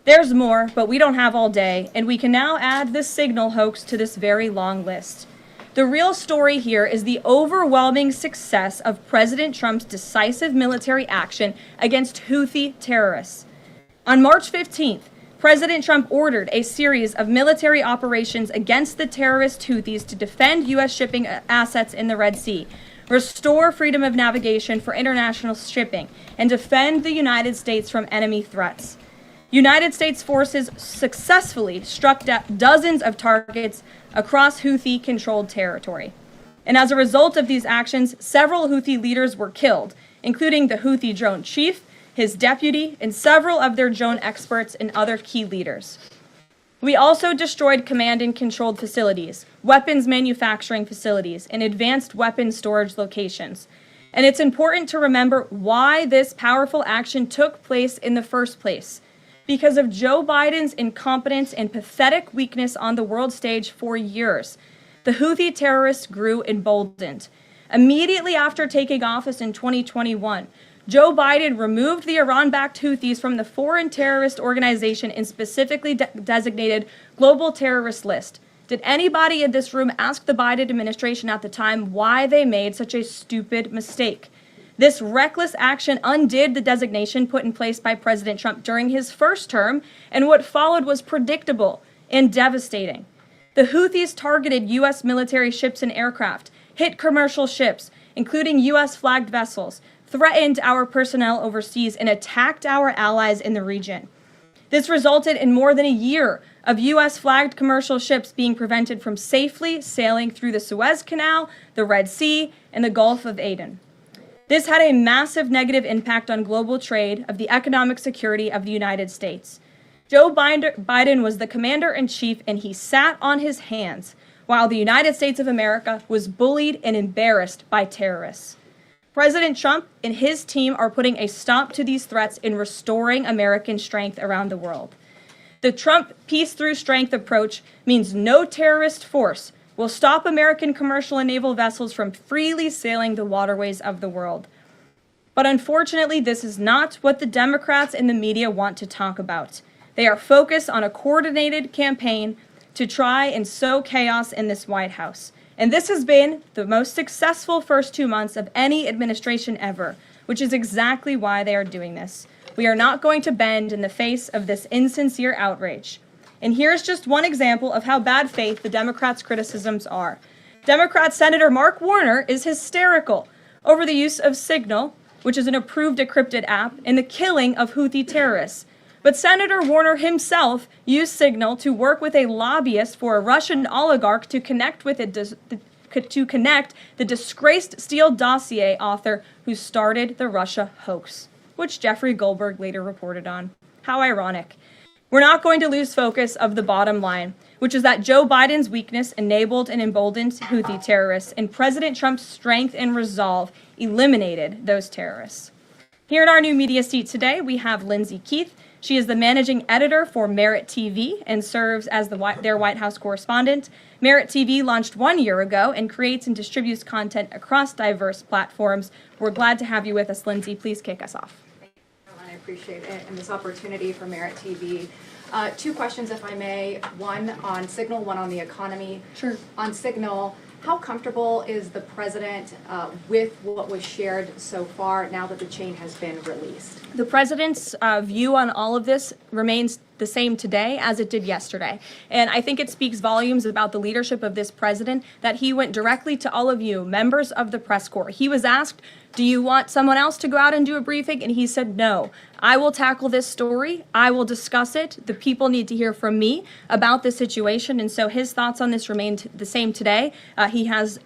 There's more, but we don't have all day, and we can now add the Signal hoax to this very long list. The real story here is the overwhelming success of President Trump's decisive military action against Houthi terrorists. On March 15th, President Trump ordered a series of military operations against the terrorist Houthis to defend U.S. shipping assets in the Red Sea, restore freedom of navigation for international shipping, and defend the United States from enemy threats. United States forces successfully struck dozens of targets across Houthi-controlled territory. And as a result of these actions, several Houthi leaders were killed, including the Houthi drone chief, his deputy, and several of their drone experts and other key leaders. We also destroyed command and controlled facilities, weapons manufacturing facilities, and advanced weapons storage locations. And it's important to remember why this powerful action took place in the first place. Because of Joe Biden's incompetence and pathetic weakness on the world stage for years, the Houthi terrorists grew emboldened. Immediately after taking office in 2021, Joe Biden removed the Iran-backed Houthis from the foreign terrorist organization and specifically designated global terrorist list. Did anybody in this room ask the Biden administration at the time why they made such a stupid mistake? This reckless action undid the designation put in place by President Trump during his first term, and what followed was predictable and devastating. The Houthis targeted U.S. military ships and aircraft, hit commercial ships, including U.S. flagged vessels, threatened our personnel overseas, and attacked our allies in the region. This resulted in more than a year of U.S. flagged commercial ships being prevented from safely sailing through the Suez Canal, the Red Sea, and the Gulf of Aden. This had a massive negative impact on global trade of the economic security of the United States. Joe Biden was the commander-in-chief, and he sat on his hands while the United States of America was bullied and embarrassed by terrorists. President Trump and his team are putting a stop to these threats and restoring American strength around the world. The Trump peace through strength approach means no terrorist force will stop American commercial and naval vessels from freely sailing the waterways of the world. But unfortunately, this is not what the Democrats and the media want to talk about. They are focused on a coordinated campaign to try and sow chaos in this White House. And this has been the most successful first 2 months of any administration ever, which is exactly why they are doing this. We are not going to bend in the face of this insincere outrage. And here's just one example of how bad faith the Democrats' criticisms are. Democrat Senator Mark Warner is hysterical over the use of Signal, which is an approved decrypted app, and the killing of Houthi terrorists. But Senator Warner himself used Signal to work with a lobbyist for a Russian oligarch to connect the disgraced Steele dossier author who started the Russia hoax, which Jeffrey Goldberg later reported on. How ironic. We're not going to lose focus of the bottom line, which is that Joe Biden's weakness enabled and emboldened Houthi terrorists, and President Trump's strength and resolve eliminated those terrorists. Here in our new media seat today, we have Lindsay Keith. She is the managing editor for Merit TV and serves as their White House correspondent. Merit TV launched 1 year ago and creates and distributes content across diverse platforms. We're glad to have you with us, Lindsay. Please kick us off. I appreciate it and this opportunity for Merit TV. 2 questions, if I may. One on Signal, one on the economy. Sure. On Signal, how comfortable is the president with what was shared so far now that the chain has been released? The president's view on all of this remains the same today as it did yesterday. And I think it speaks volumes about the leadership of this president that he went directly to all of you, members of the press corps. He was asked, do you want someone else to go out and do a briefing? And he said, no, I will tackle this story. I will discuss it. The people need to hear from me about the situation. And so his thoughts on this remained the same today. He has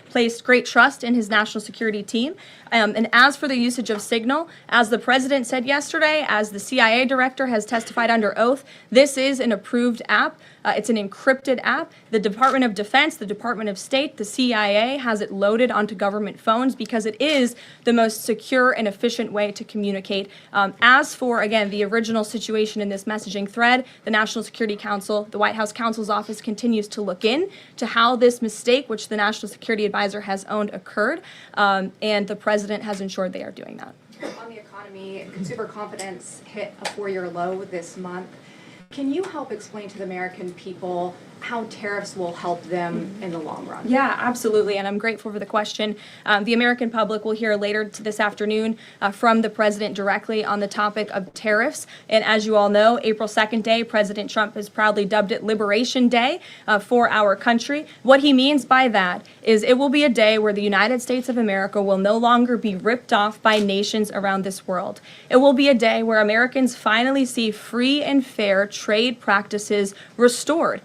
placed great trust in his national security team. And as for the usage of Signal, as the president said yesterday, as the CIA director has testified under oath, this is an approved app. It's an encrypted app. The Department of Defense, the Department of State, the CIA has it loaded onto government phones because it is the most secure and efficient way to communicate. As for, again, the original situation in this messaging thread, the National Security Council, the White House counsel's office continues to look in to how this mistake, which the National Security Advisor has owned, occurred, and the president has ensured they are doing that. On the economy, consumer confidence hit a 4-year low this month. Can you help explain to the American people how tariffs will help them in the long run? Yeah, absolutely, and I'm grateful for the question. The American public will hear later this afternoon from the president directly on the topic of tariffs. And as you all know, April 2nd day, President Trump has proudly dubbed it Liberation Day for our country. What he means by that is it will be a day where the United States of America will no longer be ripped off by nations around this world. It will be a day where Americans finally see free and fair trade practices restored.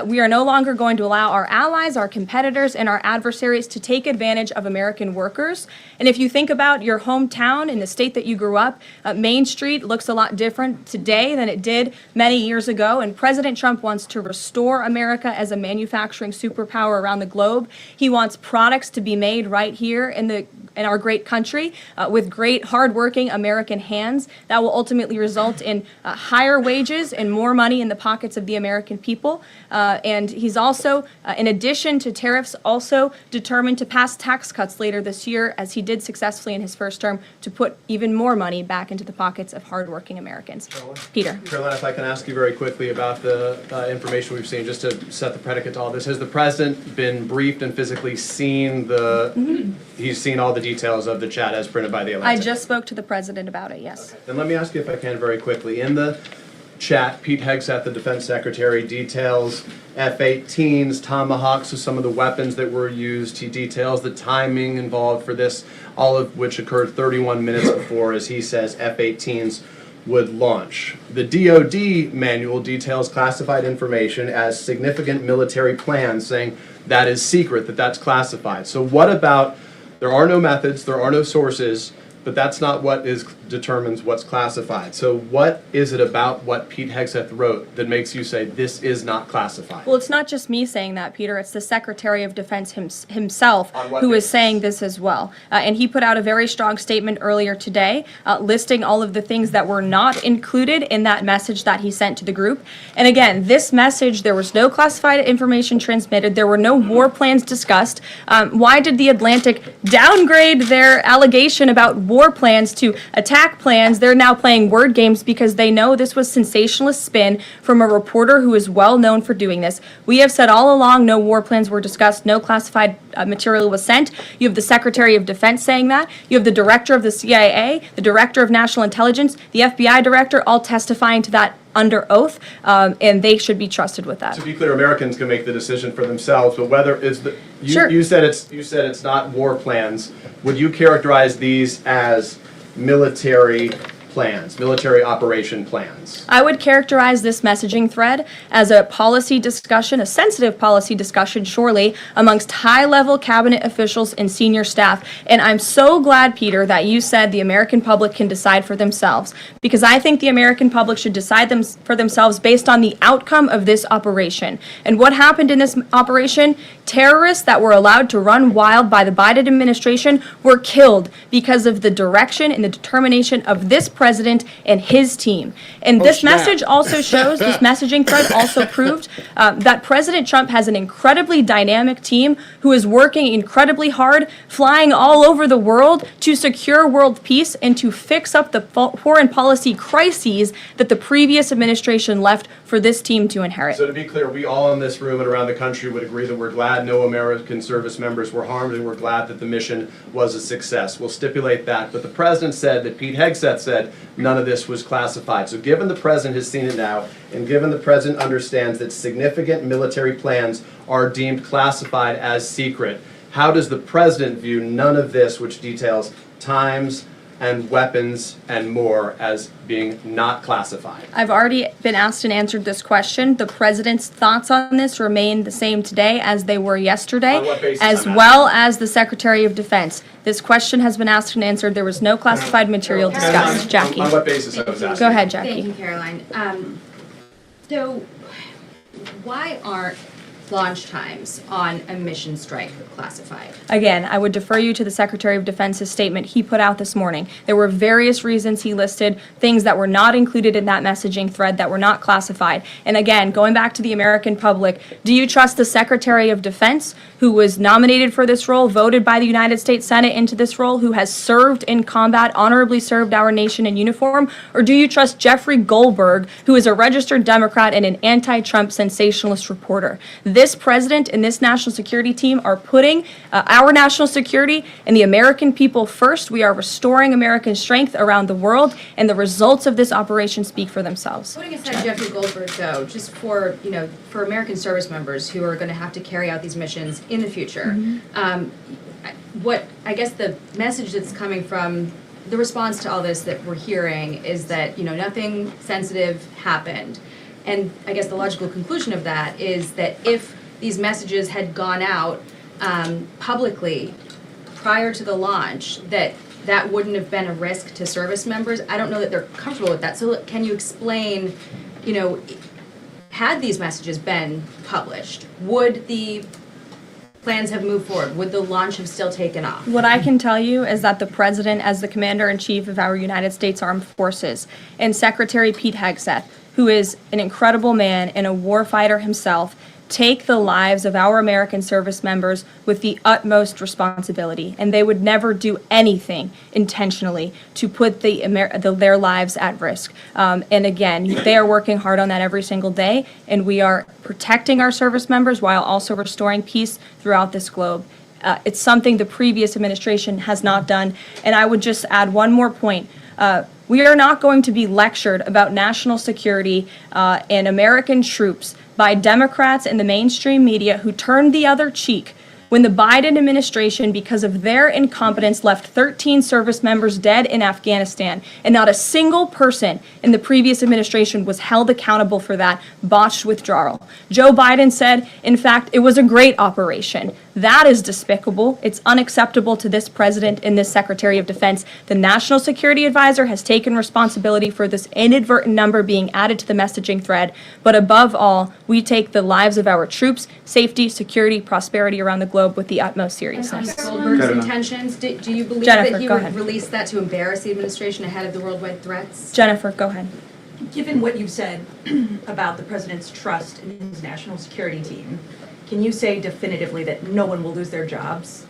We are no longer going to allow our allies, our competitors, and our adversaries to take advantage of American workers. And if you think about your hometown in the state that you grew up, Main Street looks a lot different today than it did many years ago. And President Trump wants to restore America as a manufacturing superpower around the globe. He wants products to be made right here in in our great country with great, hardworking American hands that will ultimately result in higher wages and more money in the pockets of the American people. And he's also, in addition to tariffs, also determined to pass tax cuts later this year, as he did successfully in his first term, to put even more money back into the pockets of hardworking Americans. Peter. Caroline, if I can ask you very quickly about the information we've seen, just to set the predicate to all this. Has the president been briefed and physically seen he's seen all the details of the chat as printed by the Atlantic? I just spoke to the president about it, yes. Okay. Then let me ask you, if I can, very quickly. In the chat, Pete Hegseth, the defense secretary, details F-18s, Tomahawks, so some of the weapons that were used. He details the timing involved for this, all of which occurred 31 minutes before, as he says, F-18s would launch. The DoD manual details classified information as significant military plans, saying that is secret, that's classified. So what about, there are no methods, there are no sources, but that's not what determines what's classified. So what is it about what Pete Hegseth wrote that makes you say this is not classified? Well, it's not just me saying that, Peter. It's the Secretary of Defense himself who is saying this as well. And he put out a very strong statement earlier today listing all of the things that were not included in that message that he sent to the group. And again, this message, there was no classified information transmitted. There were no war plans discussed. Why did the Atlantic downgrade their allegation about war plans to attack plans? They're now playing word games because they know this was sensationalist spin from a reporter who is well known for doing this. We have said all along no war plans were discussed, no classified material was sent. You have the Secretary of Defense saying that. You have the Director of the CIA, the Director of National Intelligence, the FBI Director, all testifying to that under oath, and they should be trusted with that. To be clear, Americans can make the decision for themselves, but whether is the Sure. you said it's not war plans. Would you characterize these as military plans, military operation plans? I would characterize this messaging thread as a policy discussion, a sensitive policy discussion, surely, amongst high-level cabinet officials and senior staff. And I'm so glad, Peter, that you said the American public can decide for themselves, because I think the American public should decide for themselves based on the outcome of this operation. And what happened in this operation? Terrorists that were allowed to run wild by the Biden administration were killed because of the direction and the determination of this president and his team. And this message also shows, this messaging thread also proved that President Trump has an incredibly dynamic team who is working incredibly hard, flying all over the world to secure world peace and to fix up the foreign policy crises that the previous administration left for this team to inherit. So to be clear, we all in this room and around the country would agree that we're glad no American service members were harmed, and we're glad that the mission was a success. We'll stipulate that. But the president said that Pete Hegseth said none of this was classified. So given the president has seen it now, and given the president understands that significant military plans are deemed classified as secret, how does the president view none of this, which details times and weapons and more, as being not classified? I've already been asked and answered this question. The president's thoughts on this remain the same today as they were yesterday, On what basis, as I'm well as the Secretary of Defense. This question has been asked and answered. There was no classified material discussed. Jackie. On what basis I was asking? Go ahead, Jackie. Thank you, Caroline. So why aren't launch times on a mission strike classified? Again, I would defer you to the Secretary of Defense's statement he put out this morning. There were various reasons he listed, things that were not included in that messaging thread that were not classified. And again, going back to the American public, do you trust the Secretary of Defense, who was nominated for this role, voted by the United States Senate into this role, who has served in combat, honorably served our nation in uniform? Or do you trust Jeffrey Goldberg, who is a registered Democrat and an anti-Trump sensationalist reporter? This president and this national security team are putting our national security and the American people first. We are restoring American strength around the world, and the results of this operation speak for themselves. Putting aside Jeffrey Goldberg, though, just for American service members who are going to have to carry out these missions in the future, what I guess the message that's coming from the response to all this that we're hearing is that nothing sensitive happened. And I guess the logical conclusion of that is that if these messages had gone out publicly prior to the launch, that wouldn't have been a risk to service members. I don't know that they're comfortable with that. So can you explain, had these messages been published, would the plans have moved forward? Would the launch have still taken off? What I can tell you is that the President, as the Commander-in-Chief of our United States Armed Forces, and Secretary Pete Hegseth, who is an incredible man and a warfighter himself, take the lives of our American service members with the utmost responsibility, and they would never do anything intentionally to put their lives at risk. And again, they are working hard on that every single day, and we are protecting our service members while also restoring peace throughout this globe. It's something the previous administration has not done. And I would just add one more point. We are not going to be lectured about national security and American troops by Democrats and the mainstream media who turned the other cheek when the Biden administration, because of their incompetence, left 13 service members dead in Afghanistan, and not a single person in the previous administration was held accountable for that botched withdrawal. Joe Biden said, in fact, it was a great operation. That is despicable. It's unacceptable to this president and this Secretary of Defense. The National Security Advisor has taken responsibility for this inadvertent number being added to the messaging thread. But above all, we take the lives of our troops, safety, security, prosperity around the globe with the utmost seriousness. Goldberg's intentions, do you believe Jennifer, that he go would ahead. release that to embarrass the administration ahead of the worldwide threats? Jennifer, go ahead. Given what you've said about the president's trust in his national security team, can you say definitively that no one will lose their jobs?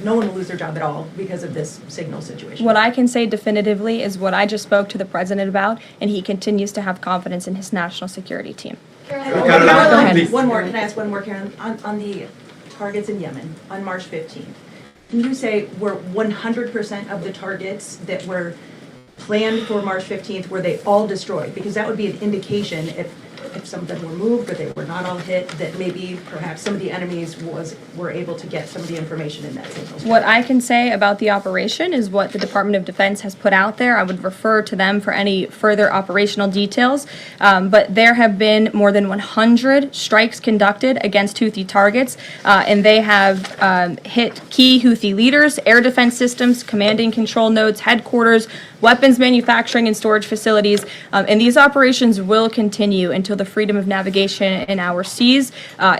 No one will lose their job at all because of this signal situation? What I can say definitively is what I just spoke to the president about, and he continues to have confidence in his national security team. Caroline, one more. Can I ask one more, Karen? On the targets in Yemen on March 15th, can you say were 100% of the targets that were planned for March 15th, were they all destroyed? Because that would be an indication if some of them were moved or they were not all hit, that maybe perhaps some of the enemies were able to get some of the information in that signal. What I can say about the operation is what the Department of Defense has put out there. I would refer to them for any further operational details. But there have been more than 100 strikes conducted against Houthi targets, and they have hit key Houthi leaders, air defense systems, command and control nodes, headquarters, weapons manufacturing and storage facilities. And these operations will continue until the freedom of navigation in our seas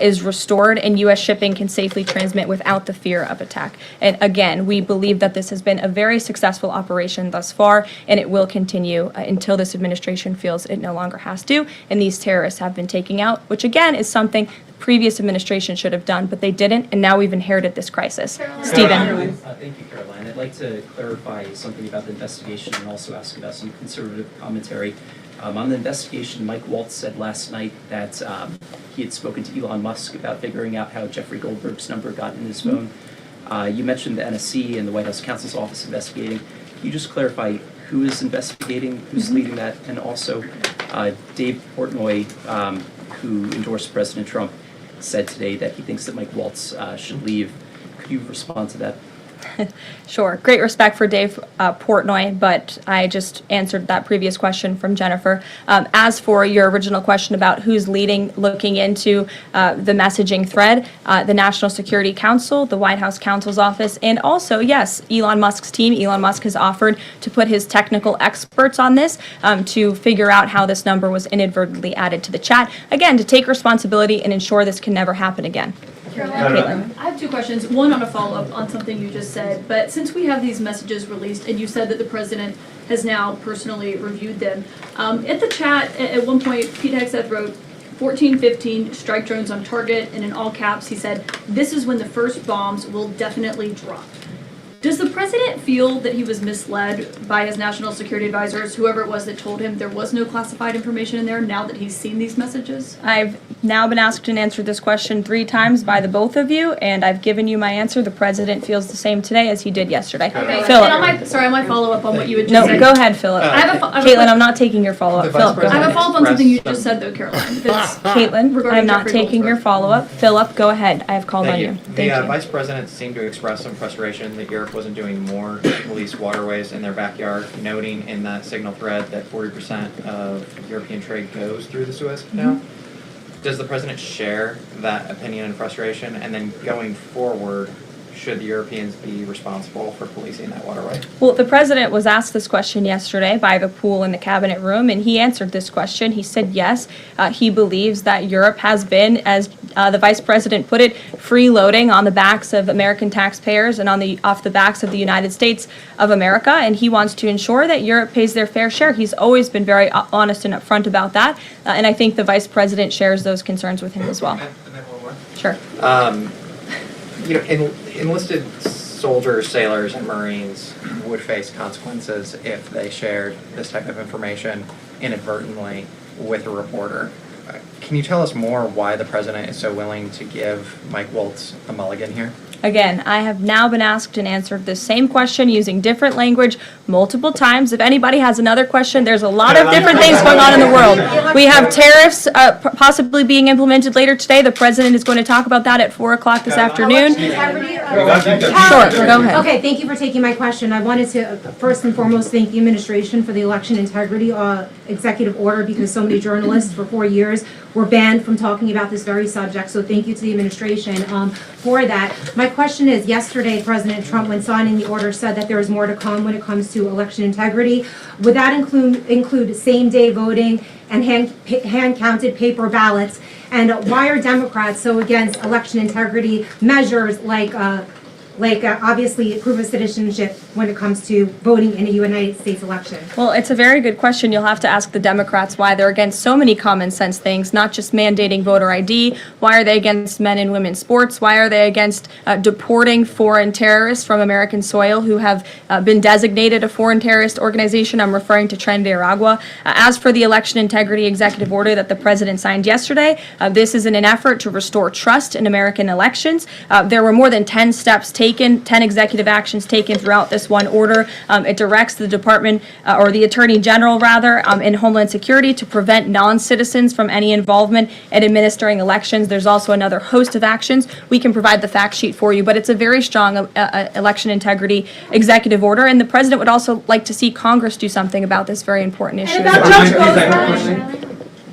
is restored and U.S. shipping can safely transmit without the fear of attack. And again, we believe that this has been a very successful operation thus far, and it will continue until this administration feels it no longer has to, and these terrorists have been taken out, which again is something the previous administration should have done, but they didn't, and now we've inherited this crisis. Stephen. Thank you, Caroline. I'd like to clarify something about the investigation and also ask about some conservative commentary. On the investigation, Mike Waltz said last night that he had spoken to Elon Musk about figuring out how Jeffrey Goldberg's number got in his phone. You mentioned the NSC and the White House counsel's office investigating. Can you just clarify who is investigating, who's leading that, and also Dave Portnoy, who endorsed President Trump, said today that he thinks that Mike Waltz should leave. Could you respond to that? Sure. Great respect for Dave Portnoy, but I just answered that previous question from Jennifer. As for your original question about who's looking into the messaging thread, the National Security Council, the White House counsel's office, and also, yes, Elon Musk's team. Elon Musk has offered to put his technical experts on this to figure out how this number was inadvertently added to the chat. Again, to take responsibility and ensure this can never happen again. Caroline, I have two questions. One on a follow-up on something you just said. But since we have these messages released, and you said that the president has now personally reviewed them, at the chat at one point, Pete Hegseth wrote 14-15 strike drones on target, and in all caps he said, "This is when the first bombs will definitely drop." Does the president feel that he was misled by his national security advisors, whoever it was that told him there was no classified information in there, now that he's seen these messages? I've now been asked and answered this question 3 times by the both of you, and I've given you my answer. The president feels the same today as he did yesterday. Okay. Philip. I might follow up on what you had just said. No, go ahead, Philip. Caitlin, I'm not taking your follow-up. Philip, go ahead. I have a follow-up on something you just said, though, Caroline. Caitlin, I'm not taking your follow-up. Philip, go ahead. I have called on you. Thank you. The Vice President seemed to express some frustration that Europe wasn't doing more to police waterways in their backyard, noting in that signal thread that 40% of European trade goes through the Suez Canal. Does the president share that opinion and frustration? And then going forward, should the Europeans be responsible for policing that waterway? Well, the president was asked this question yesterday by the pool in the cabinet room, and he answered this question. He said yes, he believes that Europe has been, as the vice president put it, freeloading on the backs of American taxpayers and off the backs of the United States of America, and he wants to ensure that Europe pays their fair share. He's always been very honest and upfront about that, and I think the vice president shares those concerns with him as well. And then one more. Sure. Enlisted soldiers, sailors, and Marines would face consequences if they shared this type of information inadvertently with a reporter. Can you tell us more why the president is so willing to give Mike Waltz a mulligan here? Again, I have now been asked and answered the same question using different language multiple times. If anybody has another question, there's a lot of different things going on in the world. We have tariffs possibly being implemented later today. The president is going to talk about that at 4 o'clock this afternoon. Sure, go ahead. Okay, thank you for taking my question. I wanted to first and foremost thank the administration for the election integrity executive order, because so many journalists for 4 years were banned from talking about this very subject. So thank you to the administration for that. My question is, yesterday President Trump, when signing the order, said that there is more to come when it comes to election integrity. Would that include same-day voting and hand-counted paper ballots? And why are Democrats so against election integrity measures like obviously proof of citizenship when it comes to voting in a United States election? Well, it's a very good question. You'll have to ask the Democrats why they're against so many common sense things, not just mandating voter ID. Why are they against men and women's sports? Why are they against deporting foreign terrorists from American soil who have been designated a foreign terrorist organization? I'm referring to Tren de Aragua. As for the election integrity executive order that the president signed yesterday, this is in an effort to restore trust in American elections. There were more than 10 steps taken, 10 executive actions taken throughout this one order. It directs the department, or the attorney general rather, in Homeland Security to prevent non-citizens from any involvement in administering elections. There's also another host of actions. We can provide the fact sheet for you, but it's a very strong election integrity executive order, and the president would also like to see Congress do something about this very important issue.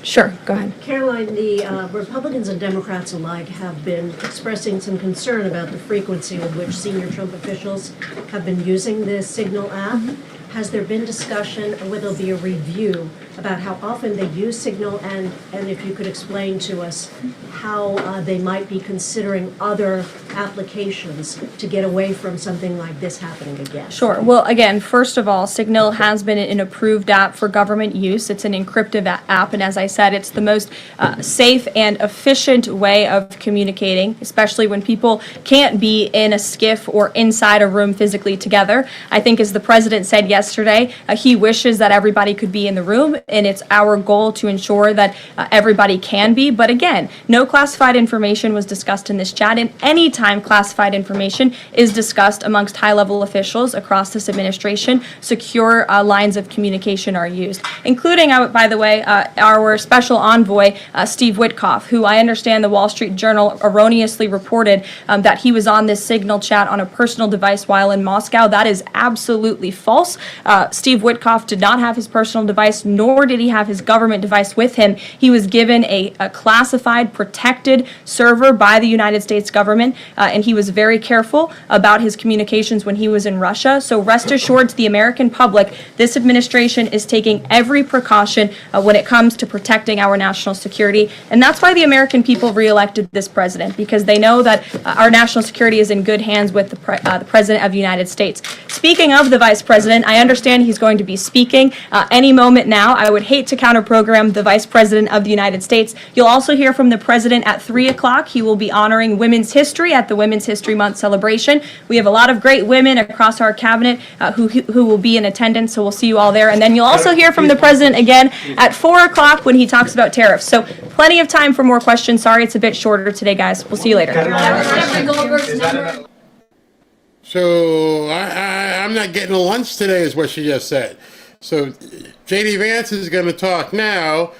Sure, go ahead. Caroline, the Republicans and Democrats alike have been expressing some concern about the frequency with which senior Trump officials have been using the Signal app. Has there been discussion, or will there be a review about how often they use Signal, and if you could explain to us how they might be considering other applications to get away from something like this happening again? Sure. Well, again, first of all, Signal has been an approved app for government use. It's an encrypted app, and as I said, it's the most safe and efficient way of communicating, especially when people can't be in a skiff or inside a room physically together. I think, as the president said yesterday, he wishes that everybody could be in the room, and it's our goal to ensure that everybody can be. But again, no classified information was discussed in this chat, and any time classified information is discussed amongst high-level officials across this administration, secure lines of communication are used, including, by the way, our special envoy, Steve Witkoff, who I understand the Wall Street Journal erroneously reported that he was on this Signal chat on a personal device while in Moscow. That is absolutely false. Steve Witkoff did not have his personal device, nor did he have his government device with him. He was given a classified, protected server by the United States government, and he was very careful about his communications when he was in Russia. So rest assured to the American public, this administration is taking every precaution when it comes to protecting our national security. And that's why the American people reelected this president, because they know that our national security is in good hands with the President of the United States. Speaking of the Vice President, I understand he's going to be speaking any moment now. I would hate to counter-program the Vice President of the United States. You'll also hear from the President at 3 o'clock. He will be honoring women's history at the Women's History Month celebration. We have a lot of great women across our cabinet who will be in attendance, so we'll see you all there. And then you'll also hear from the President again at 4 o'clock when he talks about tariffs. So plenty of time for more questions. Sorry it's a bit shorter today, guys. We'll see you later. So I'm not getting a lunch today is what she just said. So J.D. Vance is going to talk now,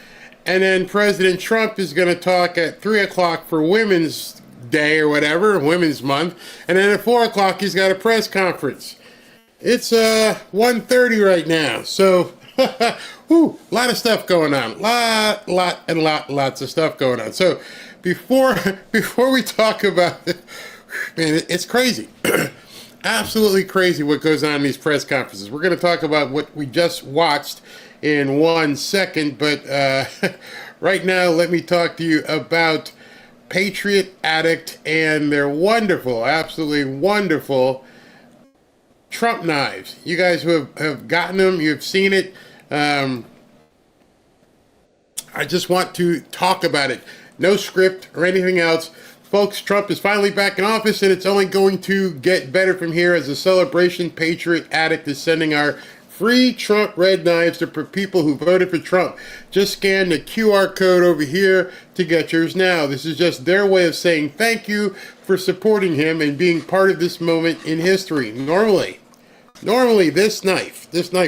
and then President Trump is going to talk at 3 o'clock for Women's Day or whatever, Women's Month, and then at 4 o'clock he's got a press conference. It's 1:30 right now, so whew, a lot of stuff going on. Lots of stuff going on. So before we talk about Man, it's crazy. Absolutely crazy what goes on in these press conferences. We're going to talk about what we just watched in 1 second, but right now let me talk to you about Patriot Addict and their wonderful, absolutely wonderful Trump knives. You guys who have gotten them, you've seen it. I just want to talk about it. No script or anything else. Folks, Trump is finally back in office, and it's only going to get better from here as a celebration. Patriot Addict is sending our free Trump red knives to people who voted for Trump. Just scan the QR code over here to get yours now. This is just their way of saying thank you for supporting him and being part of this moment in history. Normally this knife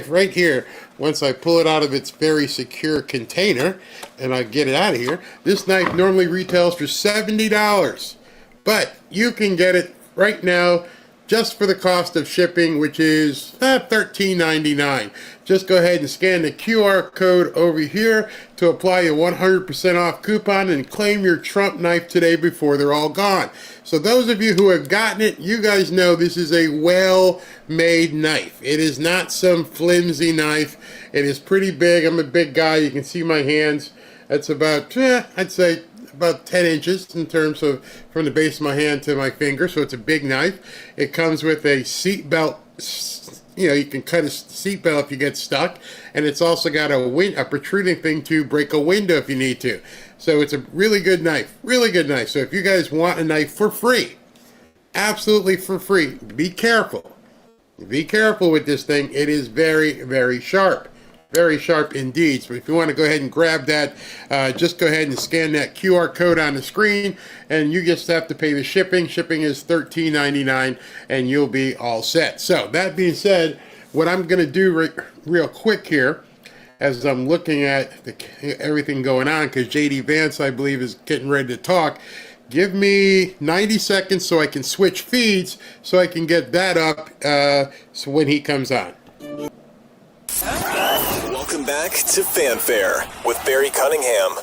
right here, once I pull it out of its very secure container and I get it out of here, this knife normally retails for $70. But you can get it right now just for the cost of shipping, which is $13.99. Just go ahead and scan the QR code over here to apply a 100% off coupon and claim your Trump knife today before they're all gone. So those of you who have gotten it, you guys know this is a well-made knife. It is not some flimsy knife. It is pretty big. I'm a big guy. You can see my hands. That's about, I'd say, about 10 inches in terms of from the base of my hand to my finger, so it's a big knife. It comes with a seat belt. You know, you can cut a seat belt if you get stuck, and it's also got a protruding thing to break a window if you need to. So it's a really good knife, really good knife. So if you guys want a knife for free, absolutely for free, be careful. Be careful with this thing. It is very, very sharp. Very sharp indeed. So if you want to go ahead and grab that, just go ahead and scan that QR code on the screen, and you just have to pay the shipping. Shipping is $13.99, and you'll be all set. So that being said, what I'm going to do real quick here, as I'm looking at everything going on, because J.D. Vance, I believe, is getting ready to talk. Give me 90 seconds so I can switch feeds, so I can get that up so when he comes on. Welcome back to Fanfare with Barry Cunningham.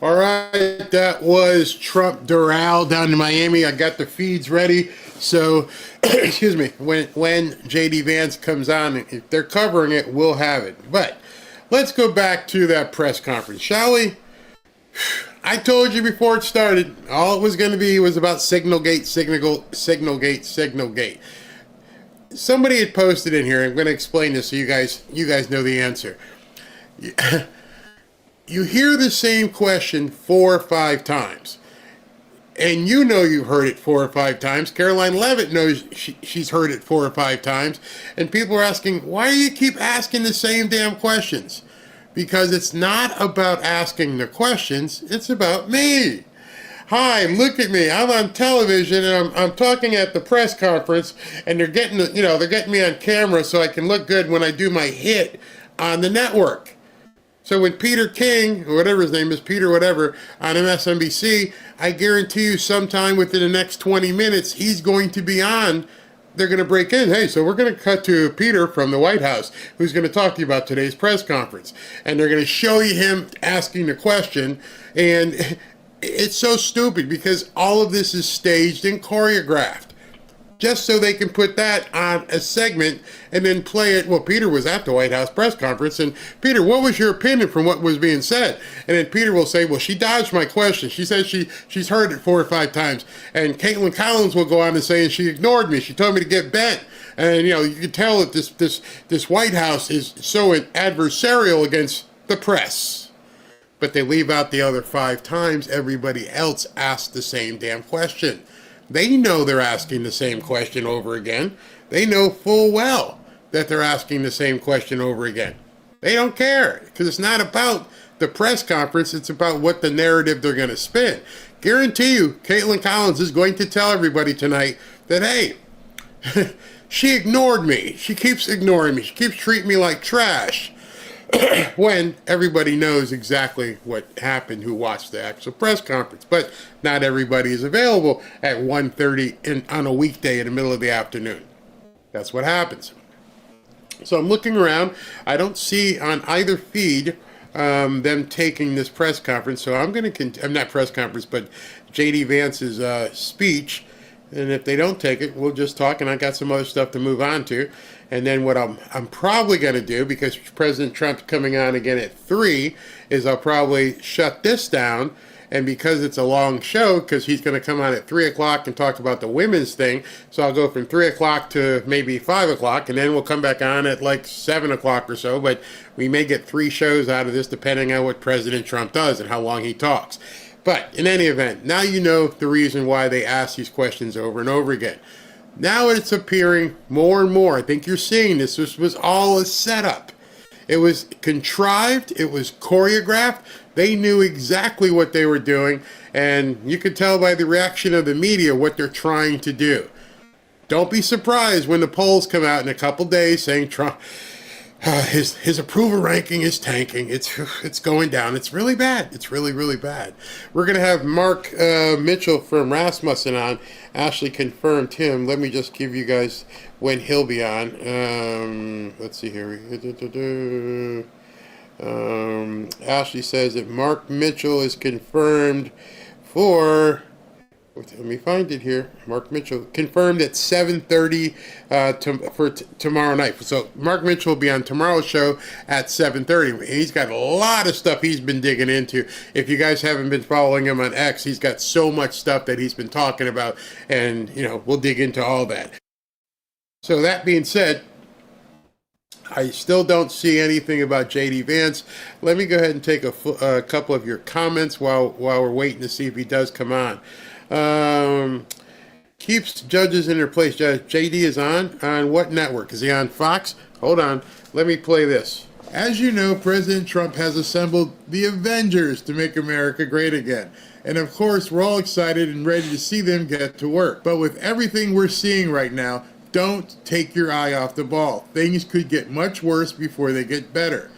All right, that was Trump Doral down in Miami. I got the feeds ready. So, excuse me, when J.D. Vance comes on, if they're covering it, we'll have it. But let's go back to that press conference, shall we? I told you before it started, all it was going to be was about Signalgate. Somebody had posted in here, I'm going to explain this so you guys know the answer. You hear the same question 4 or 5 times, and you know you've heard it 4 or 5 times. Caroline Leavitt knows she's heard it 4 or 5 times, and people are asking, why do you keep asking the same damn questions? Because it's not about asking the questions, it's about me. Hi, look at me. I'm on television and I'm talking at the press conference, and they're getting me on camera so I can look good when I do my hit on the network. So when Peter King, or whatever his name is, Peter whatever, on MSNBC, I guarantee you sometime within the next 20 minutes, he's going to be on. They're going to break in. Hey, so we're going to cut to Peter from the White House, who's going to talk to you about today's press conference. And they're going to show you him asking the question, and it's so stupid because all of this is staged and choreographed just so they can put that on a segment and then play it. Well, Peter was at the White House press conference, and Peter, what was your opinion from what was being said? And then Peter will say, well, she dodged my question. She says she's heard it 4 or 5 times. And Caitlin Collins will go on and say, and she ignored me. She told me to get bent. And, you know, you can tell that this White House is so adversarial against the press. But they leave out the other 5 times everybody else asked the same damn question. They know they're asking the same question over again. They know full well that they're asking the same question over again. They don't care, because it's not about the press conference. It's about what the narrative they're going to spin. Guarantee you, Caitlin Collins is going to tell everybody tonight that, hey, she ignored me. She keeps ignoring me. She keeps treating me like trash. When everybody knows exactly what happened who watched the actual press conference. But not everybody is available at 1:30 on a weekday in the middle of the afternoon. That's what happens. So I'm looking around. I don't see on either feed them taking this press conference. So I'm going to not press conference, but J.D. Vance's speech. And if they don't take it, we'll just talk, and I got some other stuff to move on to. And then what I'm probably going to do, because President Trump's coming on again at 3, is I'll probably shut this down. And because it's a long show, because he's going to come on at 3 o'clock and talk about the women's thing, so I'll go from 3 o'clock to maybe 5 o'clock, and then we'll come back on at like 7 o'clock or so. But we may get 3 shows out of this depending on what President Trump does and how long he talks. But in any event, now you know the reason why they ask these questions over and over again. Now it's appearing more and more. I think you're seeing this. This was all a setup. It was contrived. It was choreographed. They knew exactly what they were doing, and you could tell by the reaction of the media what they're trying to do. Don't be surprised when the polls come out in a couple days saying Trump, his approval ranking is tanking. It's going down. It's really bad. It's really, really bad. We're going to have Mark Mitchell from Rasmussen on. Ashley confirmed him. Let me just give you guys when he'll be on. Let's see here. Ashley says that Mark Mitchell is confirmed for, let me find it here. Mark Mitchell confirmed at 7:30 for tomorrow night. So Mark Mitchell will be on tomorrow's show at 7:30. He's got a lot of stuff he's been digging into. If you guys haven't been following him on X, he's got so much stuff that he's been talking about, and we'll dig into all that. So that being said, I still don't see anything about J.D. Vance. Let me go ahead and take a couple of your comments while we're waiting to see if he does come on. Keeps judges in their place. J.D. is on what network? Is he on Fox? Hold on. Let me play this. As you know, President Trump has assembled the Avengers to make America great again. And of course, we're all excited and ready to see them get to work. But with everything we're seeing right now, don't take your eye off the ball. Things could get much worse before they get better.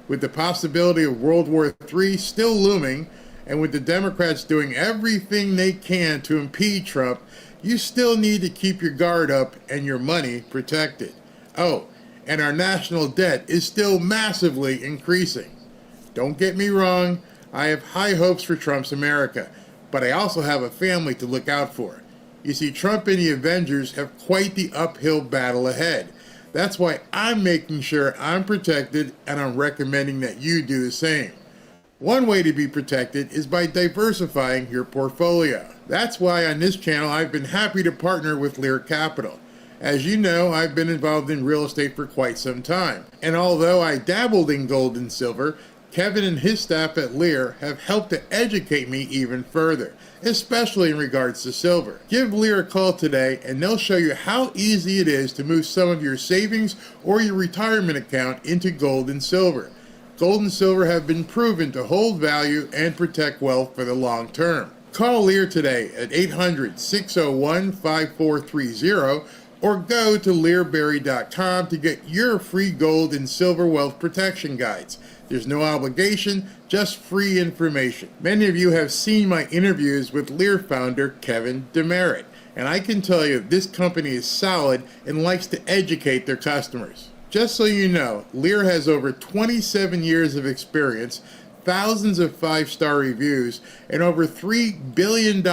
With the possibility of World War III still looming, and with the Democrats doing everything they can to impede Trump, you still need to keep your guard up and your money protected. Oh, and our national debt is still massively increasing. Don't get me wrong, I have high hopes for Trump's America, but I also have a family to look out for. You see, Trump and the Avengers have quite the uphill battle ahead. That's why I'm making sure I'm protected, and I'm recommending that you do the same. One way to be protected is by diversifying your portfolio. That's why on this channel I've been happy to partner with Lear Capital. As you know, I've been involved in real estate for quite some time. And although I dabbled in gold and silver, Kevin and his staff at Lear have helped to educate me even further, especially in regards to silver. Give Lear a call today and they'll show you how easy it is to move some of your savings or your retirement account into gold and silver. Gold and silver have been proven to hold value and protect wealth for the long term. Call Lear today at 800-601-5430 or go to learberry.com to get your free gold and silver wealth protection guides. There's no obligation, just free information. Many of you have seen my interviews with Lear founder Kevin Demerit, and I can tell you this company is solid and likes to educate their customers. Just so you know, Lear has over 27 years of experience, thousands of 5-star reviews, and over $3 billion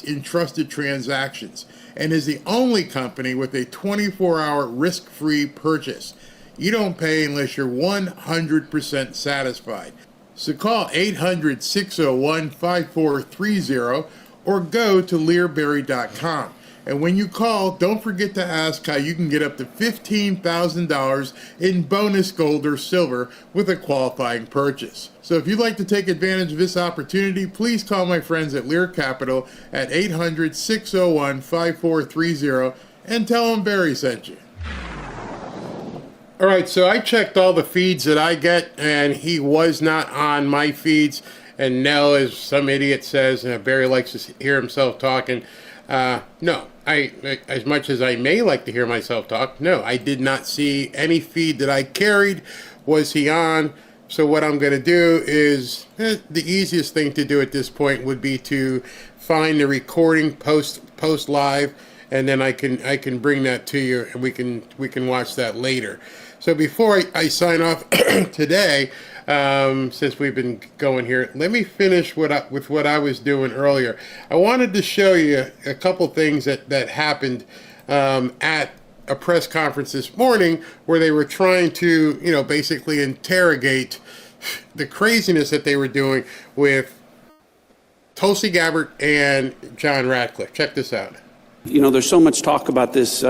in trusted transactions, and is the only company with a 24-hour risk-free purchase. You don't pay unless you're 100% satisfied. So call 800-601-5430 or go to learberry.com. And when you call, don't forget to ask how you can get up to $15,000 in bonus gold or silver with a qualifying purchase. So if you'd like to take advantage of this opportunity, please call my friends at Lear Capital at 800-601-5430 and tell them Barry sent you. All right, so I checked all the feeds that I get, and he was not on my feeds. And Nell, as some idiot says, Barry likes to hear himself talking. No, as much as I may like to hear myself talk, no, I did not see any feed that I carried. Was he on? So what I'm going to do is, the easiest thing to do at this point would be to find the recording, post live, and then I can bring that to you, and we can watch that later. So before I sign off today, since we've been going here. Let me finish with what I was doing earlier. I wanted to show you a couple things that happened at a press conference this morning where they were trying to, basically interrogate the craziness that they were doing with Tulsi Gabbard and John Radcliffe. Check this out. There's so much talk about this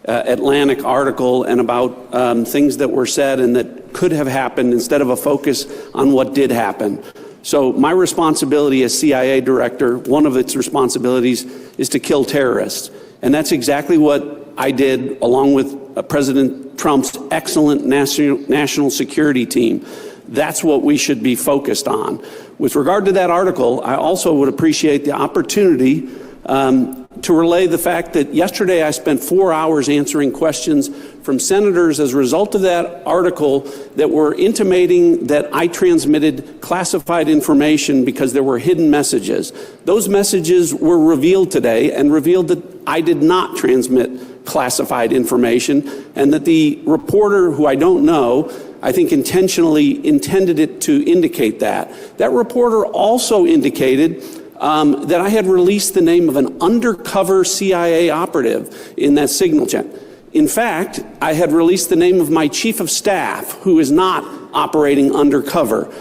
Atlantic article and about things that were said and that could have happened instead of a focus on what did happen. So my responsibility as CIA director, one of its responsibilities is to kill terrorists. And that's exactly what I did along with President Trump's excellent national security team. That's what we should be focused on. With regard to that article, I also would appreciate the opportunity to relay the fact that yesterday I spent 4 hours answering questions from senators as a result of that article that were intimating that I transmitted classified information because there were hidden messages. Those messages were revealed today and revealed that I did not transmit classified information and that the reporter, who I don't know, I think intentionally intended it to indicate that. That reporter also indicated that I had released the name of an undercover CIA operative in that signal chat. In fact, I had released the name of my chief of staff, who is not operating undercover.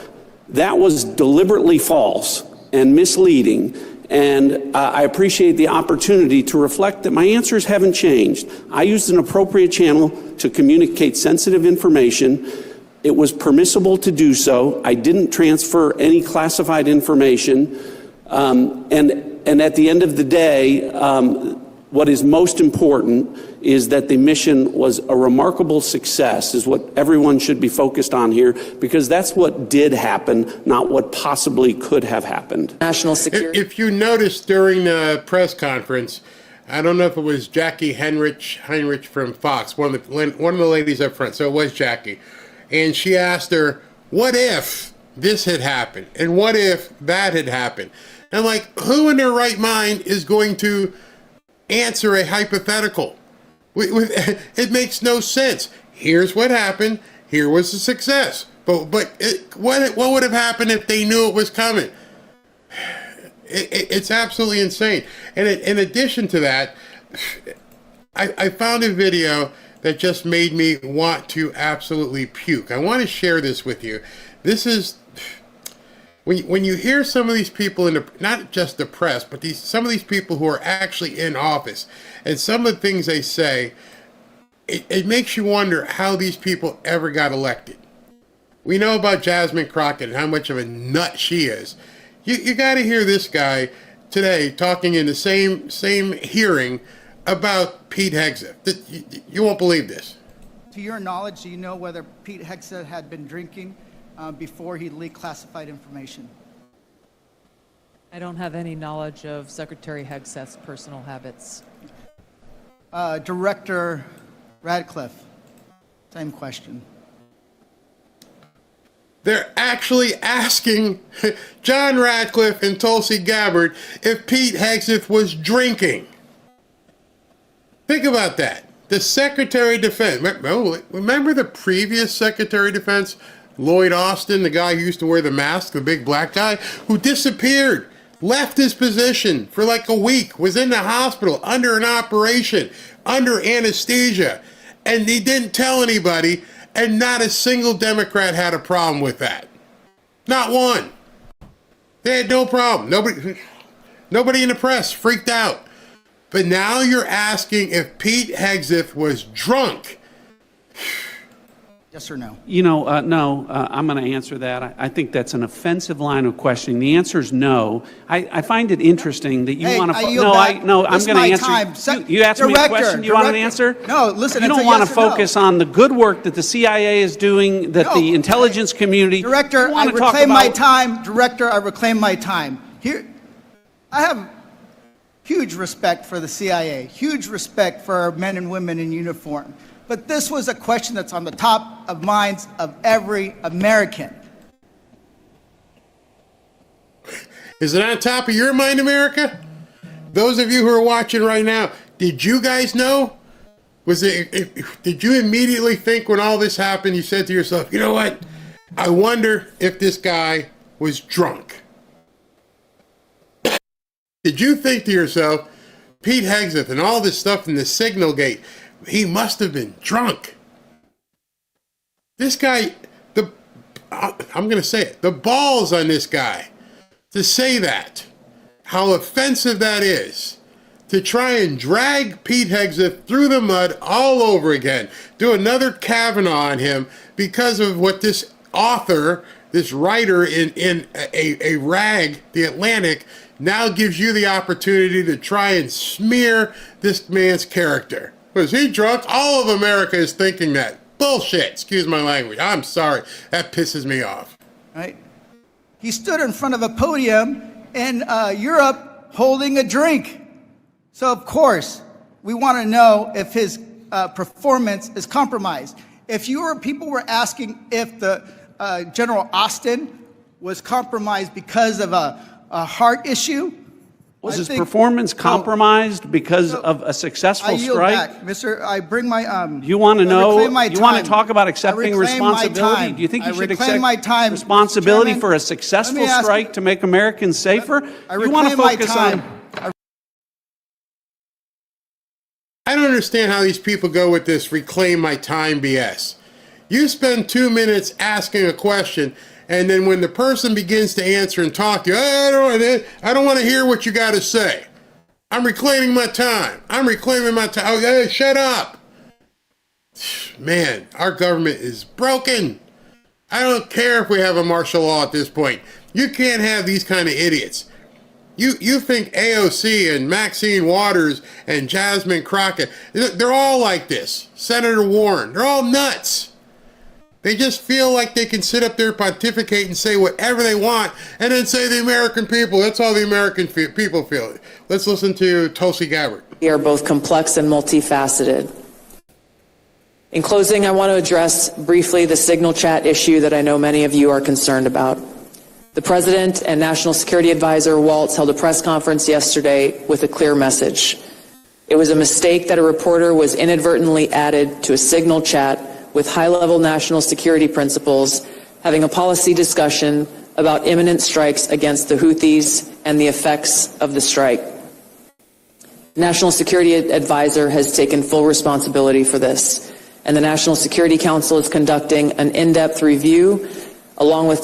That was deliberately false and misleading, and I appreciate the opportunity to reflect that my answers haven't changed. I used an appropriate channel to communicate sensitive information. It was permissible to do so. I didn't transfer any classified information. And at the end of the day, what is most important is that the mission was a remarkable success, is what everyone should be focused on here, because that's what did happen, not what possibly could have happened. National security. If you noticed during the press conference, I don't know if it was Jackie Heinrich from Fox, one of the ladies up front, so it was Jackie, and she asked her, what if this had happened? And what if that had happened? And I'm like, who in their right mind is going to answer a hypothetical? It makes no sense. Here's what happened. Here was the success. But what would have happened if they knew it was coming? It's absolutely insane. And in addition to that, I found a video that just made me want to absolutely puke. I want to share this with you. This is... When you hear some of these people not just the press, but some of these people who are actually in office, and some of the things they say, it makes you wonder how these people ever got elected. We know about Jasmine Crockett and how much of a nut she is. You got to hear this guy today talking in the same hearing about Pete Hegseth. You won't believe this. To your knowledge, do you know whether Pete Hegseth had been drinking before he leaked classified information? I don't have any knowledge of Secretary Hegseth's personal habits. Director Radcliffe, same question. They're actually asking John Radcliffe and Tulsi Gabbard if Pete Hegseth was drinking. Think about that. The Secretary of Defense, remember the previous Secretary of Defense, Lloyd Austin, the guy who used to wear the mask, the big black guy, who disappeared, left his position for like a week, was in the hospital under an operation, under anesthesia, and he didn't tell anybody, and not a single Democrat had a problem with that. Not one. They had no problem. Nobody in the press freaked out. But now you're asking if Pete Hegseth was drunk. Yes or no? No, I'm going to answer that. I think that's an offensive line of questioning. The answer is no. I find it interesting that you want to... I'm going to answer. You asked me a question. Do you want an answer? No, listen, you don't want to focus on the good work that the CIA is doing, that the intelligence community... Director, I reclaim my time. Director, I reclaim my time. Here, I have huge respect for the CIA, huge respect for our men and women in uniform. But this was a question that's on the top of minds of every American. Is it on top of your mind, America? Those of you who are watching right now, did you guys know? Did you immediately think when all this happened, you said to yourself, you know what? I wonder if this guy was drunk. Did you think to yourself, Pete Hegseth and all this stuff in the Signalgate, he must have been drunk? This guy, I'm going to say it, the balls on this guy to say that, how offensive that is, to try and drag Pete Hegseth through the mud all over again, do another Kavanaugh on him because of what this author, this writer in a rag, The Atlantic, now gives you the opportunity to try and smear this man's character. Was he drunk? All of America is thinking that. Bullshit. Excuse my language. I'm sorry. That pisses me off. Right? He stood in front of a podium in Europe holding a drink. So, of course, we want to know if his performance is compromised. If people were asking if the General Austin was compromised because of a heart issue. Was his performance compromised because of a successful I yield strike? back, Mr. I bring my You want to know? reclaim my You want to time. talk about I accepting reclaim my responsibility? time. Do you think I you should reclaim accept my time, responsibility Mr. for a Chairman. successful Let me ask- strike to make Americans safer? I You want to reclaim my focus time. on. I don't understand how these people go with this reclaim my time BS. You spend 2 minutes asking a question, and then when the person begins to answer and talk to you, I don't want to hear what you got to say. I'm reclaiming my time. I'm reclaiming my time. Oh, hey, shut up. Man, our government is broken. I don't care if we have a martial law at this point. You can't have these kind of idiots. You think AOC and Maxine Waters and Jasmine Crockett, they're all like this. Senator Warren, they're all nuts. They just feel like they can sit up there, pontificate, and say whatever they want, and then say the American people. That's all the American people feel. Let's listen to Tulsi Gabbard. We are both complex and multifaceted. In closing, I want to address briefly the Signal chat issue that I know many of you are concerned about. The President and National Security Advisor Waltz held a press conference yesterday with a clear message. It was a mistake that a reporter was inadvertently added to a Signal chat with high-level national security principals having a policy discussion about imminent strikes against the Houthis and the effects of the strike. The National Security Advisor has taken full responsibility for this, and the National Security Council is conducting an in-depth review along with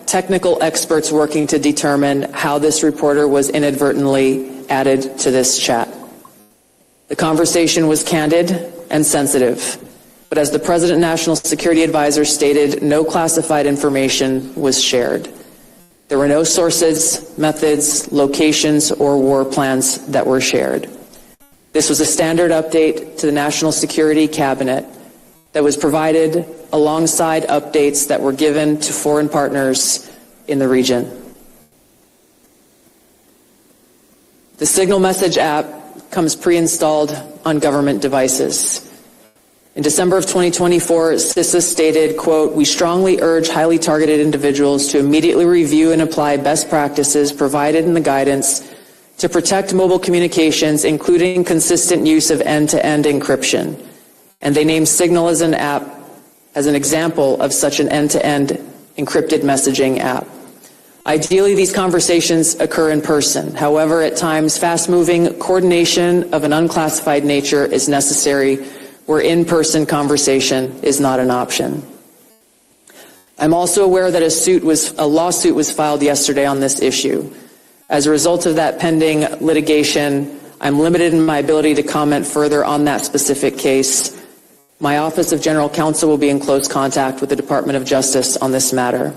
technical experts working to determine how this reporter was inadvertently added to this chat. The conversation was candid and sensitive, but as the President and National Security Advisor stated, no classified information was shared. There were no sources, methods, locations, or war plans that were shared. This was a standard update to the National Security Cabinet that was provided alongside updates that were given to foreign partners in the region. The Signal Message app comes pre-installed on government devices. In December of 2024, CISA stated, quote, "We strongly urge highly targeted individuals to immediately review and apply best practices provided in the guidance to protect mobile communications, including consistent use of end-to-end encryption." And they named Signal as an app as an example of such an end-to-end encrypted messaging app. Ideally, these conversations occur in person. However, at times, fast-moving coordination of an unclassified nature is necessary where in-person conversation is not an option. I'm also aware that a lawsuit was filed yesterday on this issue. As a result of that pending litigation, I'm limited in my ability to comment further on that specific case. My Office of General Counsel will be in close contact with the Department of Justice on this matter.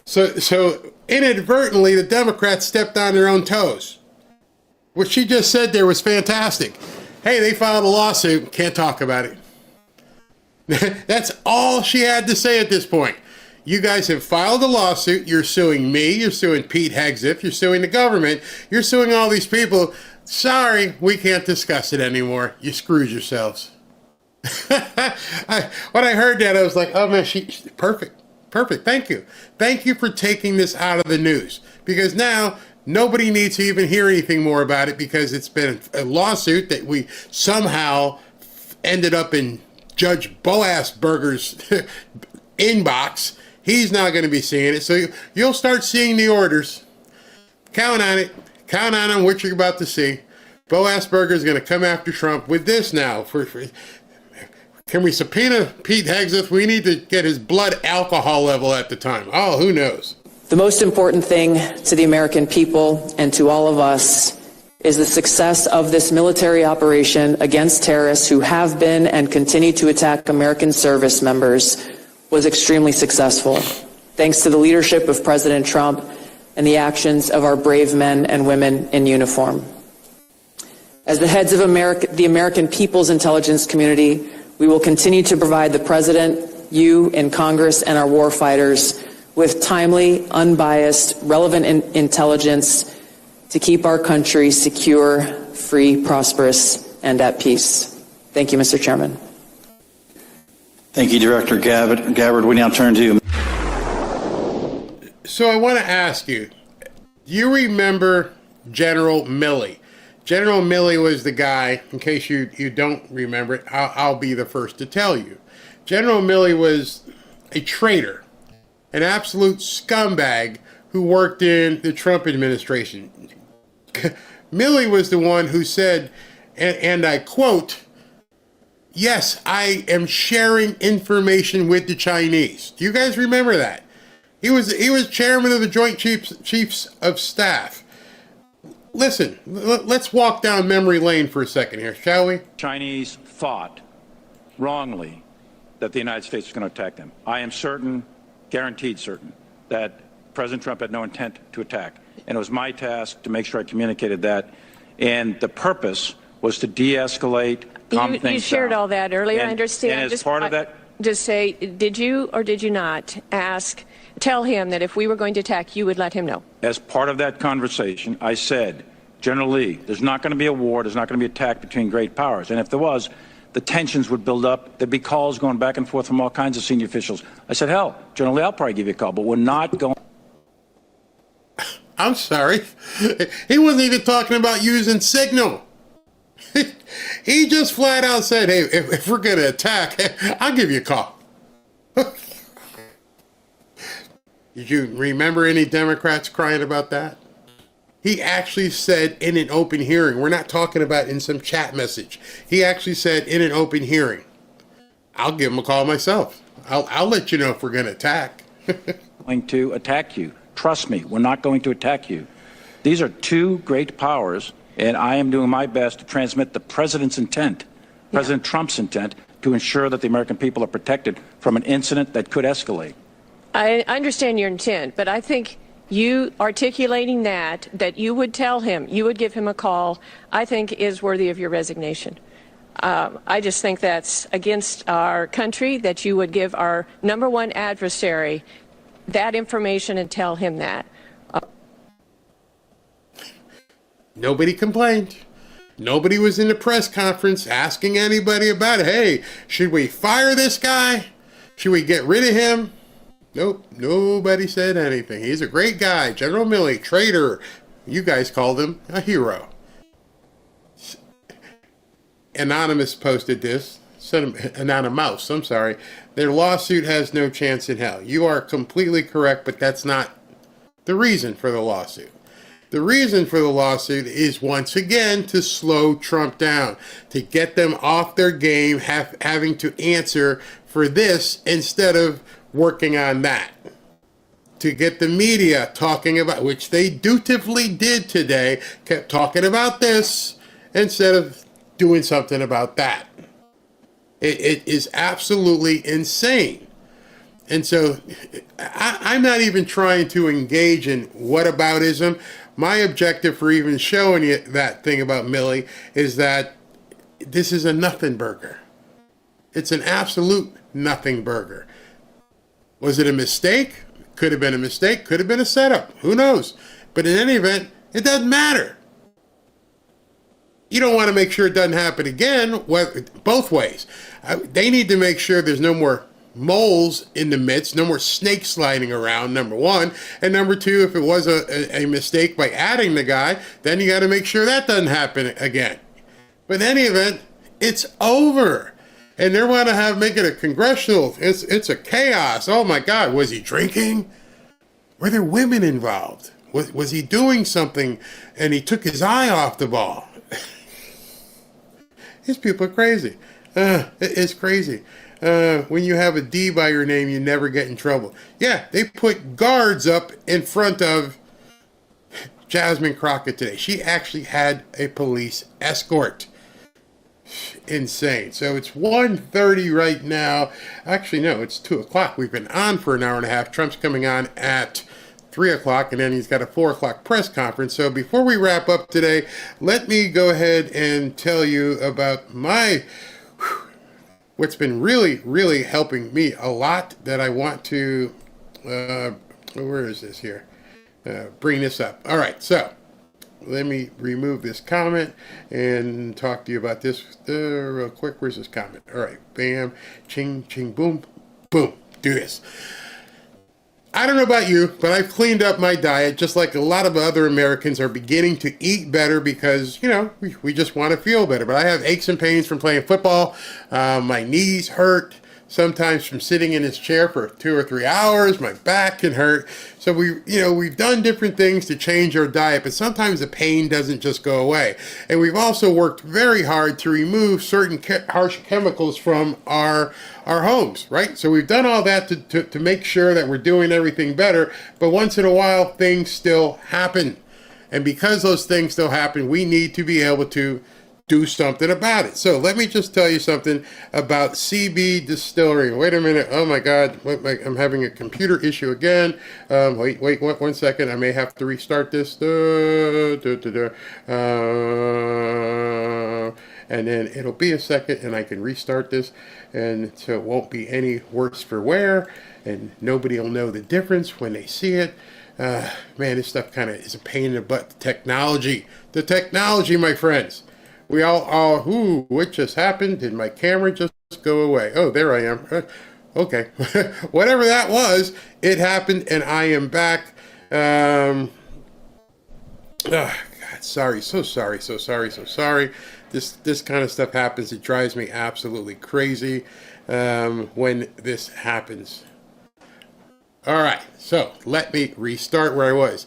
So inadvertently, the Democrats stepped on their own toes. What she just said there was fantastic. Hey, they filed a lawsuit. Can't talk about it. That's all she had to say at this point. You guys have filed a lawsuit. You're suing me. You're suing Pete Hegseth. You're suing the government. You're suing all these people. Sorry, we can't discuss it anymore. You screwed yourselves. When I heard that, I was like, oh man, she's perfect. Perfect. Thank you. Thank you for taking this out of the news, because now nobody needs to even hear anything more about it, because it's been a lawsuit that we somehow ended up in Judge Boasberger's inbox. He's not going to be seeing it. So you'll start seeing the orders. Count on it. Count on what you're about to see. Bo Asperger is going to come after Trump with this now. Can we subpoena Pete Hegseth? We need to get his blood alcohol level at the time. Oh, who knows? The most important thing to the American people and to all of us is the success of this military operation against terrorists who have been and continue to attack American service members was extremely successful, thanks to the leadership of President Trump and the actions of our brave men and women in uniform. As the heads of the American people's intelligence community, we will continue to provide the President, you in Congress, and our warfighters with timely, unbiased, relevant intelligence to keep our country secure, free, prosperous, and at peace. Thank you, Mr. Chairman. Thank you, Director Gabbard. We now turn to you. So I want to ask you, do you remember General Milley? General Milley was the guy, in case you don't remember it, I'll be the first to tell you. General Milley was a traitor, an absolute scumbag who worked in the Trump administration. Milley was the one who said, and I quote, "Yes, I am sharing information with the Chinese." Do you guys remember that? He was chairman of the Joint Chiefs of Staff. Listen, let's walk down memory lane for a second here, shall we? Chinese thought wrongly that the United States was going to attack them. I am certain, guaranteed certain, that President Trump had no intent to attack. And it was my task to make sure I communicated that. And the purpose was to de-escalate, calm things down. You shared all that earlier, I understand. And as part of that... Just say, did you or did you not tell him that if we were going to attack, you would let him know? As part of that conversation, I said, General Lee, there's not going to be a war, there's not going to be an attack between great powers. And if there was, the tensions would build up. There'd be calls going back and forth from all kinds of senior officials. I said, hell, General Lee, I'll probably give you a call, but we're not going... I'm sorry. He wasn't even talking about using Signal. He just flat out said, hey, if we're going to attack, I'll give you a call. Did you remember any Democrats crying about that? He actually said in an open hearing, we're not talking about in some chat message. He actually said in an open hearing, I'll give him a call myself. I'll let you know if we're going to attack. Going to attack you. Trust me, we're not going to attack you. These are two great powers, and I am doing my best to transmit the president's intent, President Trump's intent, to ensure that the American people are protected from an incident that could escalate. I understand your intent, but I think you articulating that you would tell him, you would give him a call, I think is worthy of your resignation. I just think that's against our country, that you would give our number one adversary that information and tell him that. Nobody complained. Nobody was in the press conference asking anybody about it. Hey, should we fire this guy? Should we get rid of him? Nope, nobody said anything. He's a great guy. General Milley, traitor. You guys called him a hero. Anonymous posted this. Anonymous, I'm sorry. Their lawsuit has no chance in hell. You are completely correct, but that's not the reason for the lawsuit. The reason for the lawsuit is, once again, to slow Trump down, to get them off their game, having to answer for this instead of working on that. To get the media talking about, which they dutifully did today, kept talking about this instead of doing something about that. It is absolutely insane. And so I'm not even trying to engage in whataboutism. My objective for even showing you that thing about Milley is that this is a nothing burger. It's an absolute nothing burger. Was it a mistake? Could have been a mistake. Could have been a setup. Who knows? But in any event, it doesn't matter. You don't want to make sure it doesn't happen again, both ways. They need to make sure there's no more moles in the midst, no more snakes sliding around, number one. And number two, if it was a mistake by adding the guy, then you got to make sure that doesn't happen again. But in any event, it's over. and they want to make it a congressional. It's a chaos. Oh my God, was he drinking? Were there women involved? Was he doing something and he took his eye off the ball? These people are crazy. It's crazy. When you have a D by your name, you never get in trouble. Yeah, they put guards up in front of Jasmine Crockett today. She actually had a police escort. Insane. So it's 1:30 right now. Actually, no, it's 2 o'clock. We've been on for an hour and a half. Trump's coming on at 3 o'clock, and then he's got a 4 o'clock press conference. So before we wrap up today, let me go ahead and tell you about what's been really, really helping me a lot that I want to, where is this here? Bring this up. All right, so let me remove this comment and talk to you about this real quick. Where's this comment? All right, bam, ching, ching, boom, boom. Do this. I don't know about you, but I've cleaned up my diet just like a lot of other Americans are beginning to eat better because, you know, we just want to feel better. But I have aches and pains from playing football. My knees hurt sometimes from sitting in this chair for 2 or 3 hours. My back can hurt. So we've done different things to change our diet, but sometimes the pain doesn't just go away. And we've also worked very hard to remove certain harsh chemicals from our homes, right? So we've done all that to make sure that we're doing everything better, but once in a while, things still happen. And because those things still happen, we need to be able to do something about it. So let me just tell you something about CB Distillery. Wait a minute. Oh my God. I'm having a computer issue again. Wait, 1 second. I may have to restart this. And then it'll be a second and I can restart this. And so it won't be any worse for wear. And nobody will know the difference when they see it. Man, this stuff kind of is a pain in the butt. The technology, my friends. We all, what just happened? Did my camera just go away? Oh, there I am. Okay. Whatever that was, it happened and I am back. God, sorry. So sorry. This kind of stuff happens. It drives me absolutely crazy when this happens. All right. So let me restart where I was.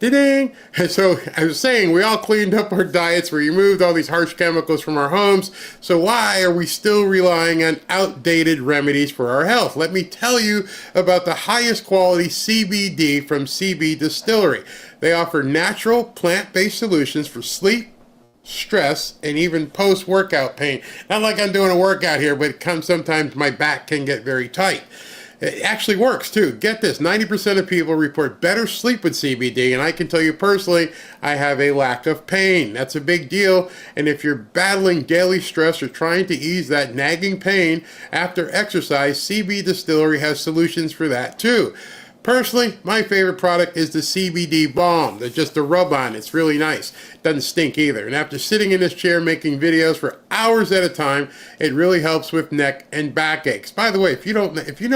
Ding! So I was saying we all cleaned up our diets, we removed all these harsh chemicals from our homes. So why are we still relying on outdated remedies for our health? Let me tell you about the highest quality CBD from CB Distillery. They offer natural plant-based solutions for sleep, stress, and even post-workout pain. Not like I'm doing a workout here, but sometimes my back can get very tight. It actually works too. Get this, 90% of people report better sleep with CBD, and I can tell you personally, I have a lack of pain. That's a big deal, and if you're battling daily stress or trying to ease that nagging pain after exercise, CB Distillery has solutions for that too. Personally, my favorite product is the CBD balm. That's just a rub on. It's really nice. Doesn't stink either. And after sitting in this chair making videos for hours at a time, it really helps with neck and back aches. By the way, if you know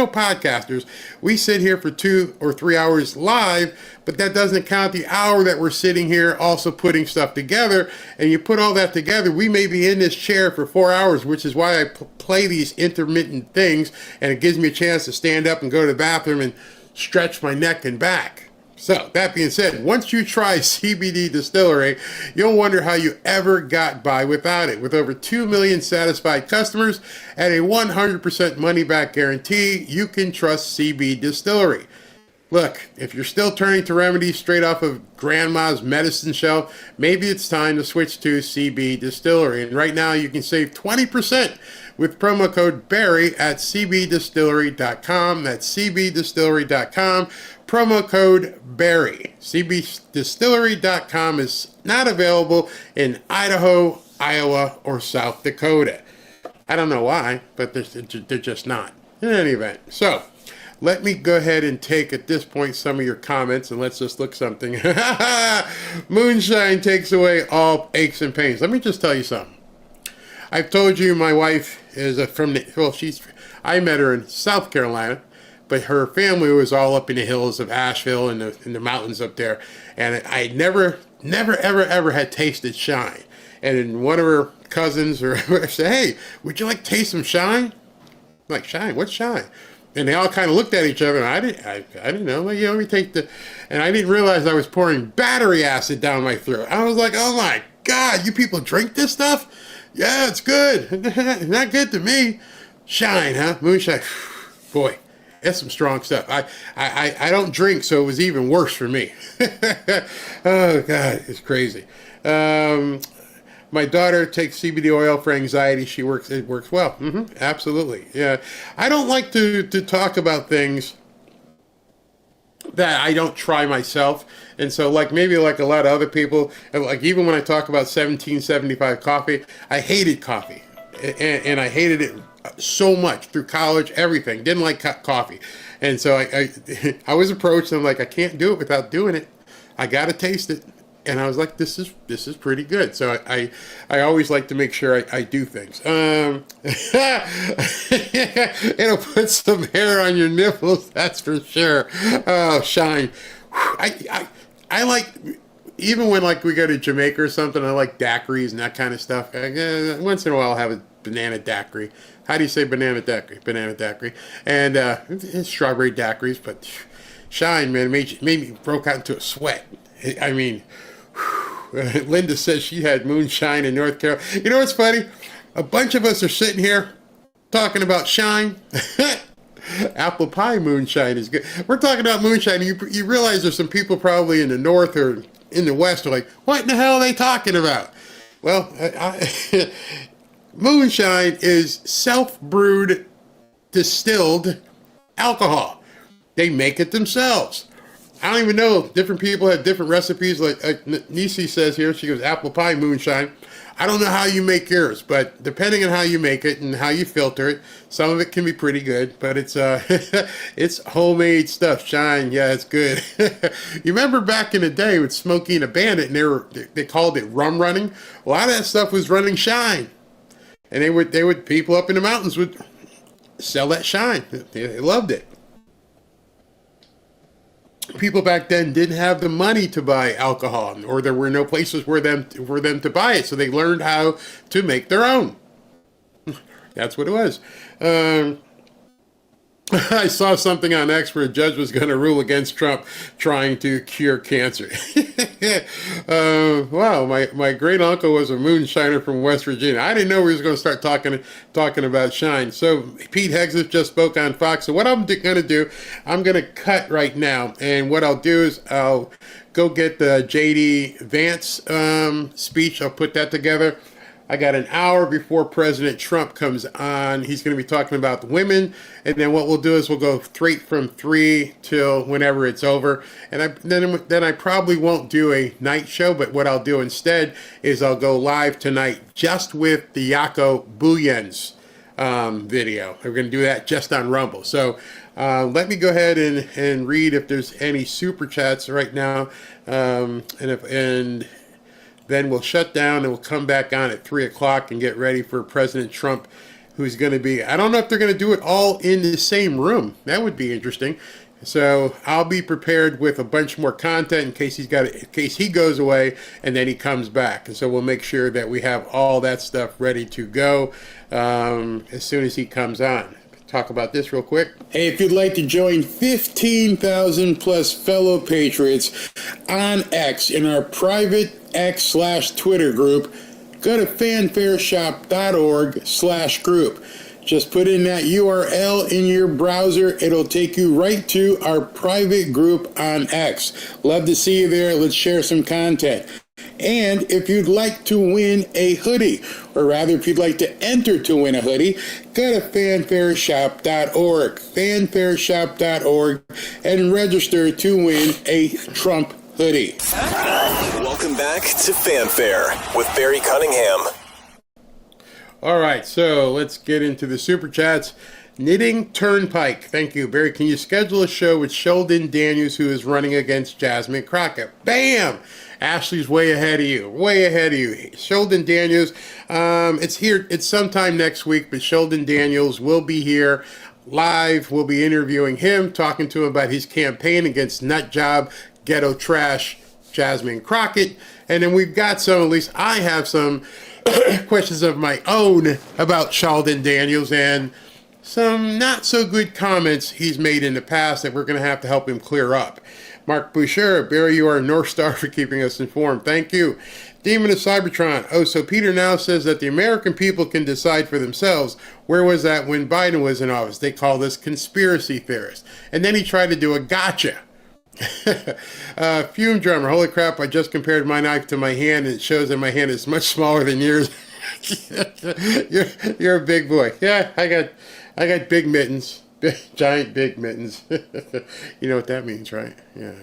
podcasters, we sit here for 2 or 3 hours live, but that doesn't count the hour that we're sitting here also putting stuff together. And you put all that together, we may be in this chair for 4 hours, which is why I play these intermittent things, and it gives me a chance to stand up and go to the bathroom and stretch my neck and back. So, that being said, once you try CBD Distillery, you'll wonder how you ever got by without it. With over 2 million satisfied customers and a 100% money-back guarantee, you can trust CB Distillery. Look, if you're still turning to remedies straight off of grandma's medicine shelf, maybe it's time to switch to CB Distillery. And right now you can save 20% with promo code BARRY at cbdistillery.com. That's cbdistillery.com. Promo code BARRY. cbdistillery.com is not available in Idaho, Iowa, or South Dakota. I don't know why, but they're just not. In any event, so let me go ahead and take, at this point, some of your comments, and let's just look something. Moonshine takes away all aches and pains. Let me just tell you something. I've told you my wife is I met her in South Carolina, but her family was all up in the hills of Asheville and the mountains up there. And I never, ever had tasted shine. And in one of her cousins or say, hey, would you like to taste some shine? I'm like, shine? What's shine? And they all kind of looked at each other, and I didn't know. Like, let me take and I didn't realize I was pouring battery acid down my throat. I was like, oh my God, you people drink this stuff? Yeah, it's good. Not good to me. Shine, huh? Moonshine. Boy, that's some strong stuff. I don't drink, so it was even worse for me. Oh God, it's crazy. My daughter takes CBD oil for anxiety. It works well. Absolutely. Yeah. I don't like to talk about things that I don't try myself. And so maybe a lot of other people, even when I talk about 1775 coffee, I hated coffee. And I hated it so much through college, everything. Didn't like coffee. And so I was approached, and I'm like, I can't do it without doing it. I got to taste it. And I was like, this is pretty good. So I always like to make sure I do things. It'll put some hair on your nipples, that's for sure. Oh, shine. I like, even when we go to Jamaica or something, I like daiquiris and that kind of stuff. Once in a while I'll have a banana daiquiri. How do you say banana daiquiri? Banana daiquiri. And strawberry daiquiris, but shine, man, made me broke out into a sweat. I mean, Linda says she had moonshine in North Carolina. You know what's funny? A bunch of us are sitting here talking about shine. Apple pie moonshine is good. We're talking about moonshine. You realize there's some people probably in the north or in the west are like, what in the hell are they talking about? Well, moonshine is self-brewed, distilled alcohol. They make it themselves. I don't even know. Different people have different recipes. Like Nisi says here, she goes, apple pie moonshine. I don't know how you make yours, but depending on how you make it and how you filter it, some of it can be pretty good, but it's it's homemade stuff. Shine, yeah, it's good. You remember back in the day with Smokey and the Bandit, and they called it rum running? A lot of that stuff was running shine. And they would people up in the mountains would sell that shine. They loved it. People back then didn't have the money to buy alcohol, or there were no places for them to buy it, so they learned how to make their own. That's what it was. I saw something on X where a judge was going to rule against Trump trying to cure cancer. Wow, my great uncle was a moonshiner from West Virginia. I didn't know we was going to start talking about shine. So Pete Hegseth just spoke on Fox. So what I'm going to do, I'm going to cut right now, and what I'll do is I'll go get the JD Vance speech. I'll put that together. I got an hour before President Trump comes on. He's going to be talking about the women. And then what we'll do is we'll go straight from 3 till whenever it's over. And then I probably won't do a night show. But what I'll do instead is I'll go live tonight just with the Yako Booyens video. We're going to do that just on Rumble. So let me go ahead and read if there's any super chats right now. Then we'll shut down and we'll come back on at 3 o'clock and get ready for President Trump, who's going to be, I don't know if they're going to do it all in the same room. That would be interesting. So I'll be prepared with a bunch more content in case he goes away and then he comes back. And so we'll make sure that we have all that stuff ready to go as soon as he comes on. Talk about this real quick. Hey, if you'd like to join 15,000 plus fellow patriots on X in our private X/Twitter group, go to fanfareshop.org/group. Just put in that URL in your browser. It'll take you right to our private group on X. Love to see you there. Let's share some content. And if you'd like to win a hoodie, or rather if you'd like to enter to win a hoodie, go to fanfareshop.org, fanfareshop.org, and register to win a Trump hoodie. Welcome back to Fanfare with Barry Cunningham. All right, so let's get into the super chats. Knitting Turnpike, thank you, Barry. Can you schedule a show with Sheldon Daniels, who is running against Jasmine Crockett? Bam! Ashley's way ahead of you. Sheldon Daniels, it's sometime next week, but Sheldon Daniels will be here live. We'll be interviewing him, talking to him about his campaign against nutjob, ghetto trash, Jasmine Crockett. And then we've got some, at least I have some questions of my own about Sheldon Daniels and some not so good comments he's made in the past that we're going to have to help him clear up. Mark Boucher, Barry, you are a North Star for keeping us informed. Thank you. Demon of Cybertron. Oh, so Peter now says that the American people can decide for themselves. Where was that when Biden was in office? They call this conspiracy theorist. And then he tried to do a gotcha. Fume Drummer. Holy crap, I just compared my knife to my hand and it shows that my hand is much smaller than yours. You're a big boy. Yeah, I got big mittens. Giant big mittens. You know what that means, right? Yeah.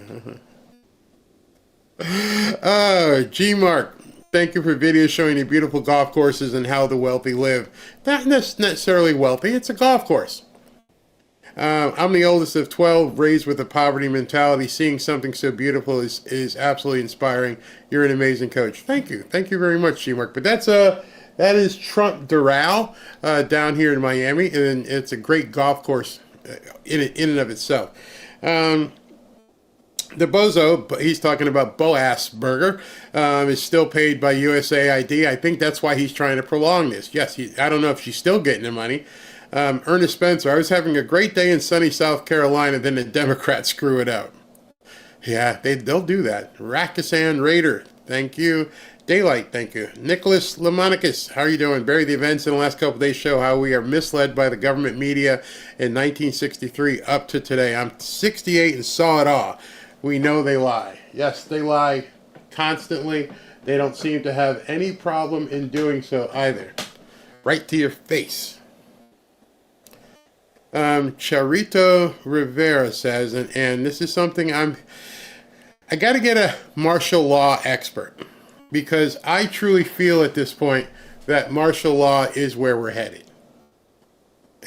G-Mark, thank you for videos showing the beautiful golf courses and how the wealthy live. Not necessarily wealthy, it's a golf course. I'm the oldest of 12, raised with a poverty mentality. Seeing something so beautiful is absolutely inspiring. You're an amazing coach. Thank you. Thank you very much, G-Mark. But that is Trump Doral down here in Miami, and it's a great golf course in and of itself. The bozo, he's talking about Boas Burger, is still paid by USAID. I think that's why he's trying to prolong this. Yes, I don't know if she's still getting the money. Ernest Spencer, I was having a great day in sunny South Carolina, then the Democrats screw it up. Yeah, they'll do that. Rakasan Raider, thank you. Daylight, thank you. Nicholas Lamonicus, how are you doing? Barry, the events in the last couple of days show how we are misled by the government media in 1963 up to today. I'm 68 and saw it all. We know they lie. Yes, they lie constantly. They don't seem to have any problem in doing so either. Right to your face. Charito Rivera says, and this is something I got to get a martial law expert, because I truly feel at this point that martial law is where we're headed.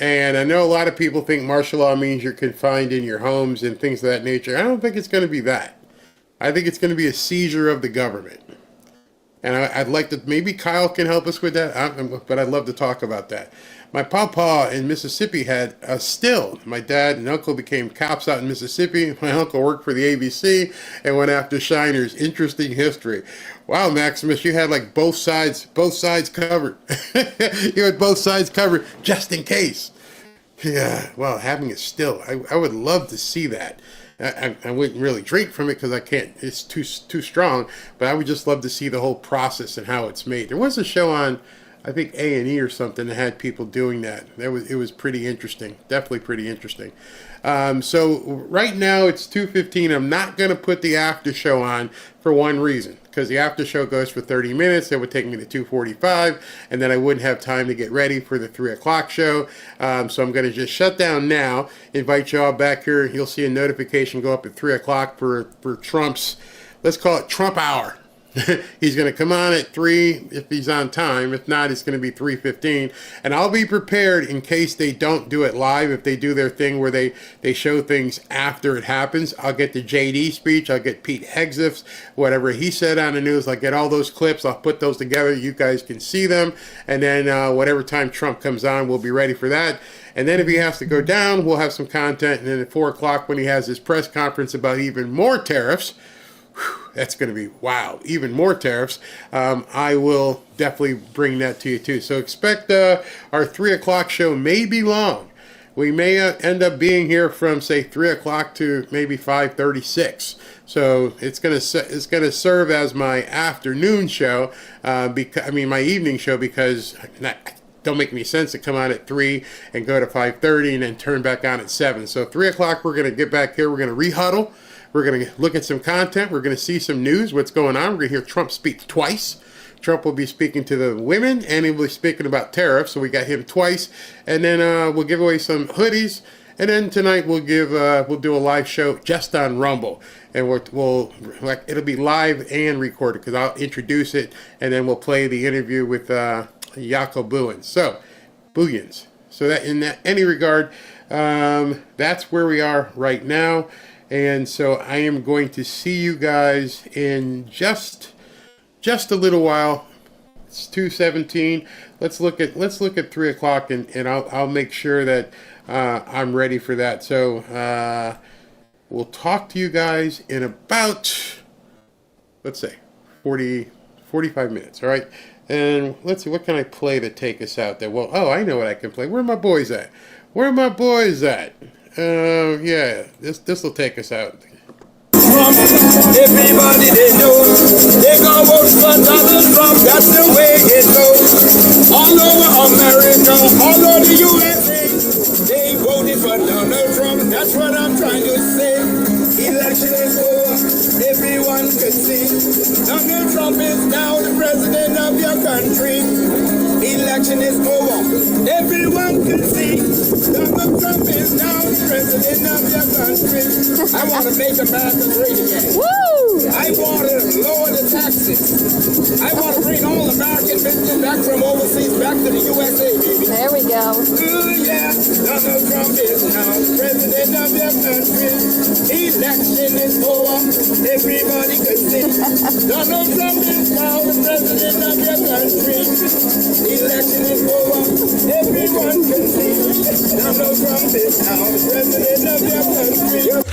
And I know a lot of people think martial law means you're confined in your homes and things of that nature. I don't think it's going to be that. I think it's going to be a seizure of the government. And I'd like to, maybe Kyle can help us with that, but I'd love to talk about that. My papa in Mississippi had a still. My dad and uncle became cops out in Mississippi. My uncle worked for the ABC and went after shiners. Interesting history. Wow, Maximus, you had like both sides covered. You had both sides covered just in case. Yeah, well, having it still, I would love to see that. I wouldn't really drink from it because I can't, it's too strong, but I would just love to see the whole process and how it's made. There was a show on, I think A&E or something, that had people doing that. It was pretty interesting, definitely pretty interesting. So right now it's 2:15. I'm not going to put the after show on for one reason, because the after show goes for 30 minutes. It would take me to 2:45, and then I wouldn't have time to get ready for the 3 o'clock show. So I'm going to just shut down now, invite you all back here. You'll see a notification go up at 3 o'clock for Trump's, let's call it Trump Hour. He's going to come on at 3 if he's on time. If not, it's going to be 3:15. And I'll be prepared in case they don't do it live. If they do their thing where they show things after it happens, I'll get the JD speech. I'll get Pete Hegseth's, whatever he said on the news. I'll get all those clips. I'll put those together. You guys can see them. And then whatever time Trump comes on, we'll be ready for that. And then if he has to go down, we'll have some content. And then at 4 o'clock when he has his press conference about even more tariffs, that's going to be, wow, even more tariffs. I will definitely bring that to you too. So expect our 3 o'clock show may be long. We may end up being here from, say, 3 o'clock to maybe 5:36. So it's going to serve as my afternoon show, my evening show, because don't make any sense to come out at 3 and go to 5:30 and then turn back on at 7. So 3 o'clock, we're going to get back here. We're going to rehuddle. We're going to look at some content. We're going to see some news, what's going on. We're going to hear Trump speak twice. Trump will be speaking to the women, and he will be speaking about tariffs. So we got him twice. And then we'll give away some hoodies. And then tonight we'll do a live show just on Rumble. And it'll be live and recorded, because I'll introduce it, and then we'll play the interview with Jaco Booyens. So, Booyens. So that in any regard, that's where we are right now. And so I am going to see you guys in just a little while. It's 2:17. Let's look at 3 o'clock, and I'll make sure that I'm ready for that. So we'll talk to you guys in about, let's say, 45 minutes, all right? And let's see, what can I play to take us out there? Well, oh, I know what I can play. Where are my boys at? Where are my boys at? Yeah, this will take us out. Everybody they know, they gon' vote for Donald Trump, that's the way it goes. All over America, all over the USA, they voted for Donald Trump, that's what I'm trying to say. Election is over, everyone can see. Donald Trump is now the president of your country. Election is over, everyone can see. Donald Trump is now the president of your country. I want to make America great again. Woo! I want to lower the taxes. I want to bring all American business back from overseas back to the USA, baby. There we go. Ooh, yeah. Donald Trump is now president of your country. Election is over. Everybody can see. Donald Trump is now the president of your country. Election is over. Everyone can see. Donald Trump is now the president of your country.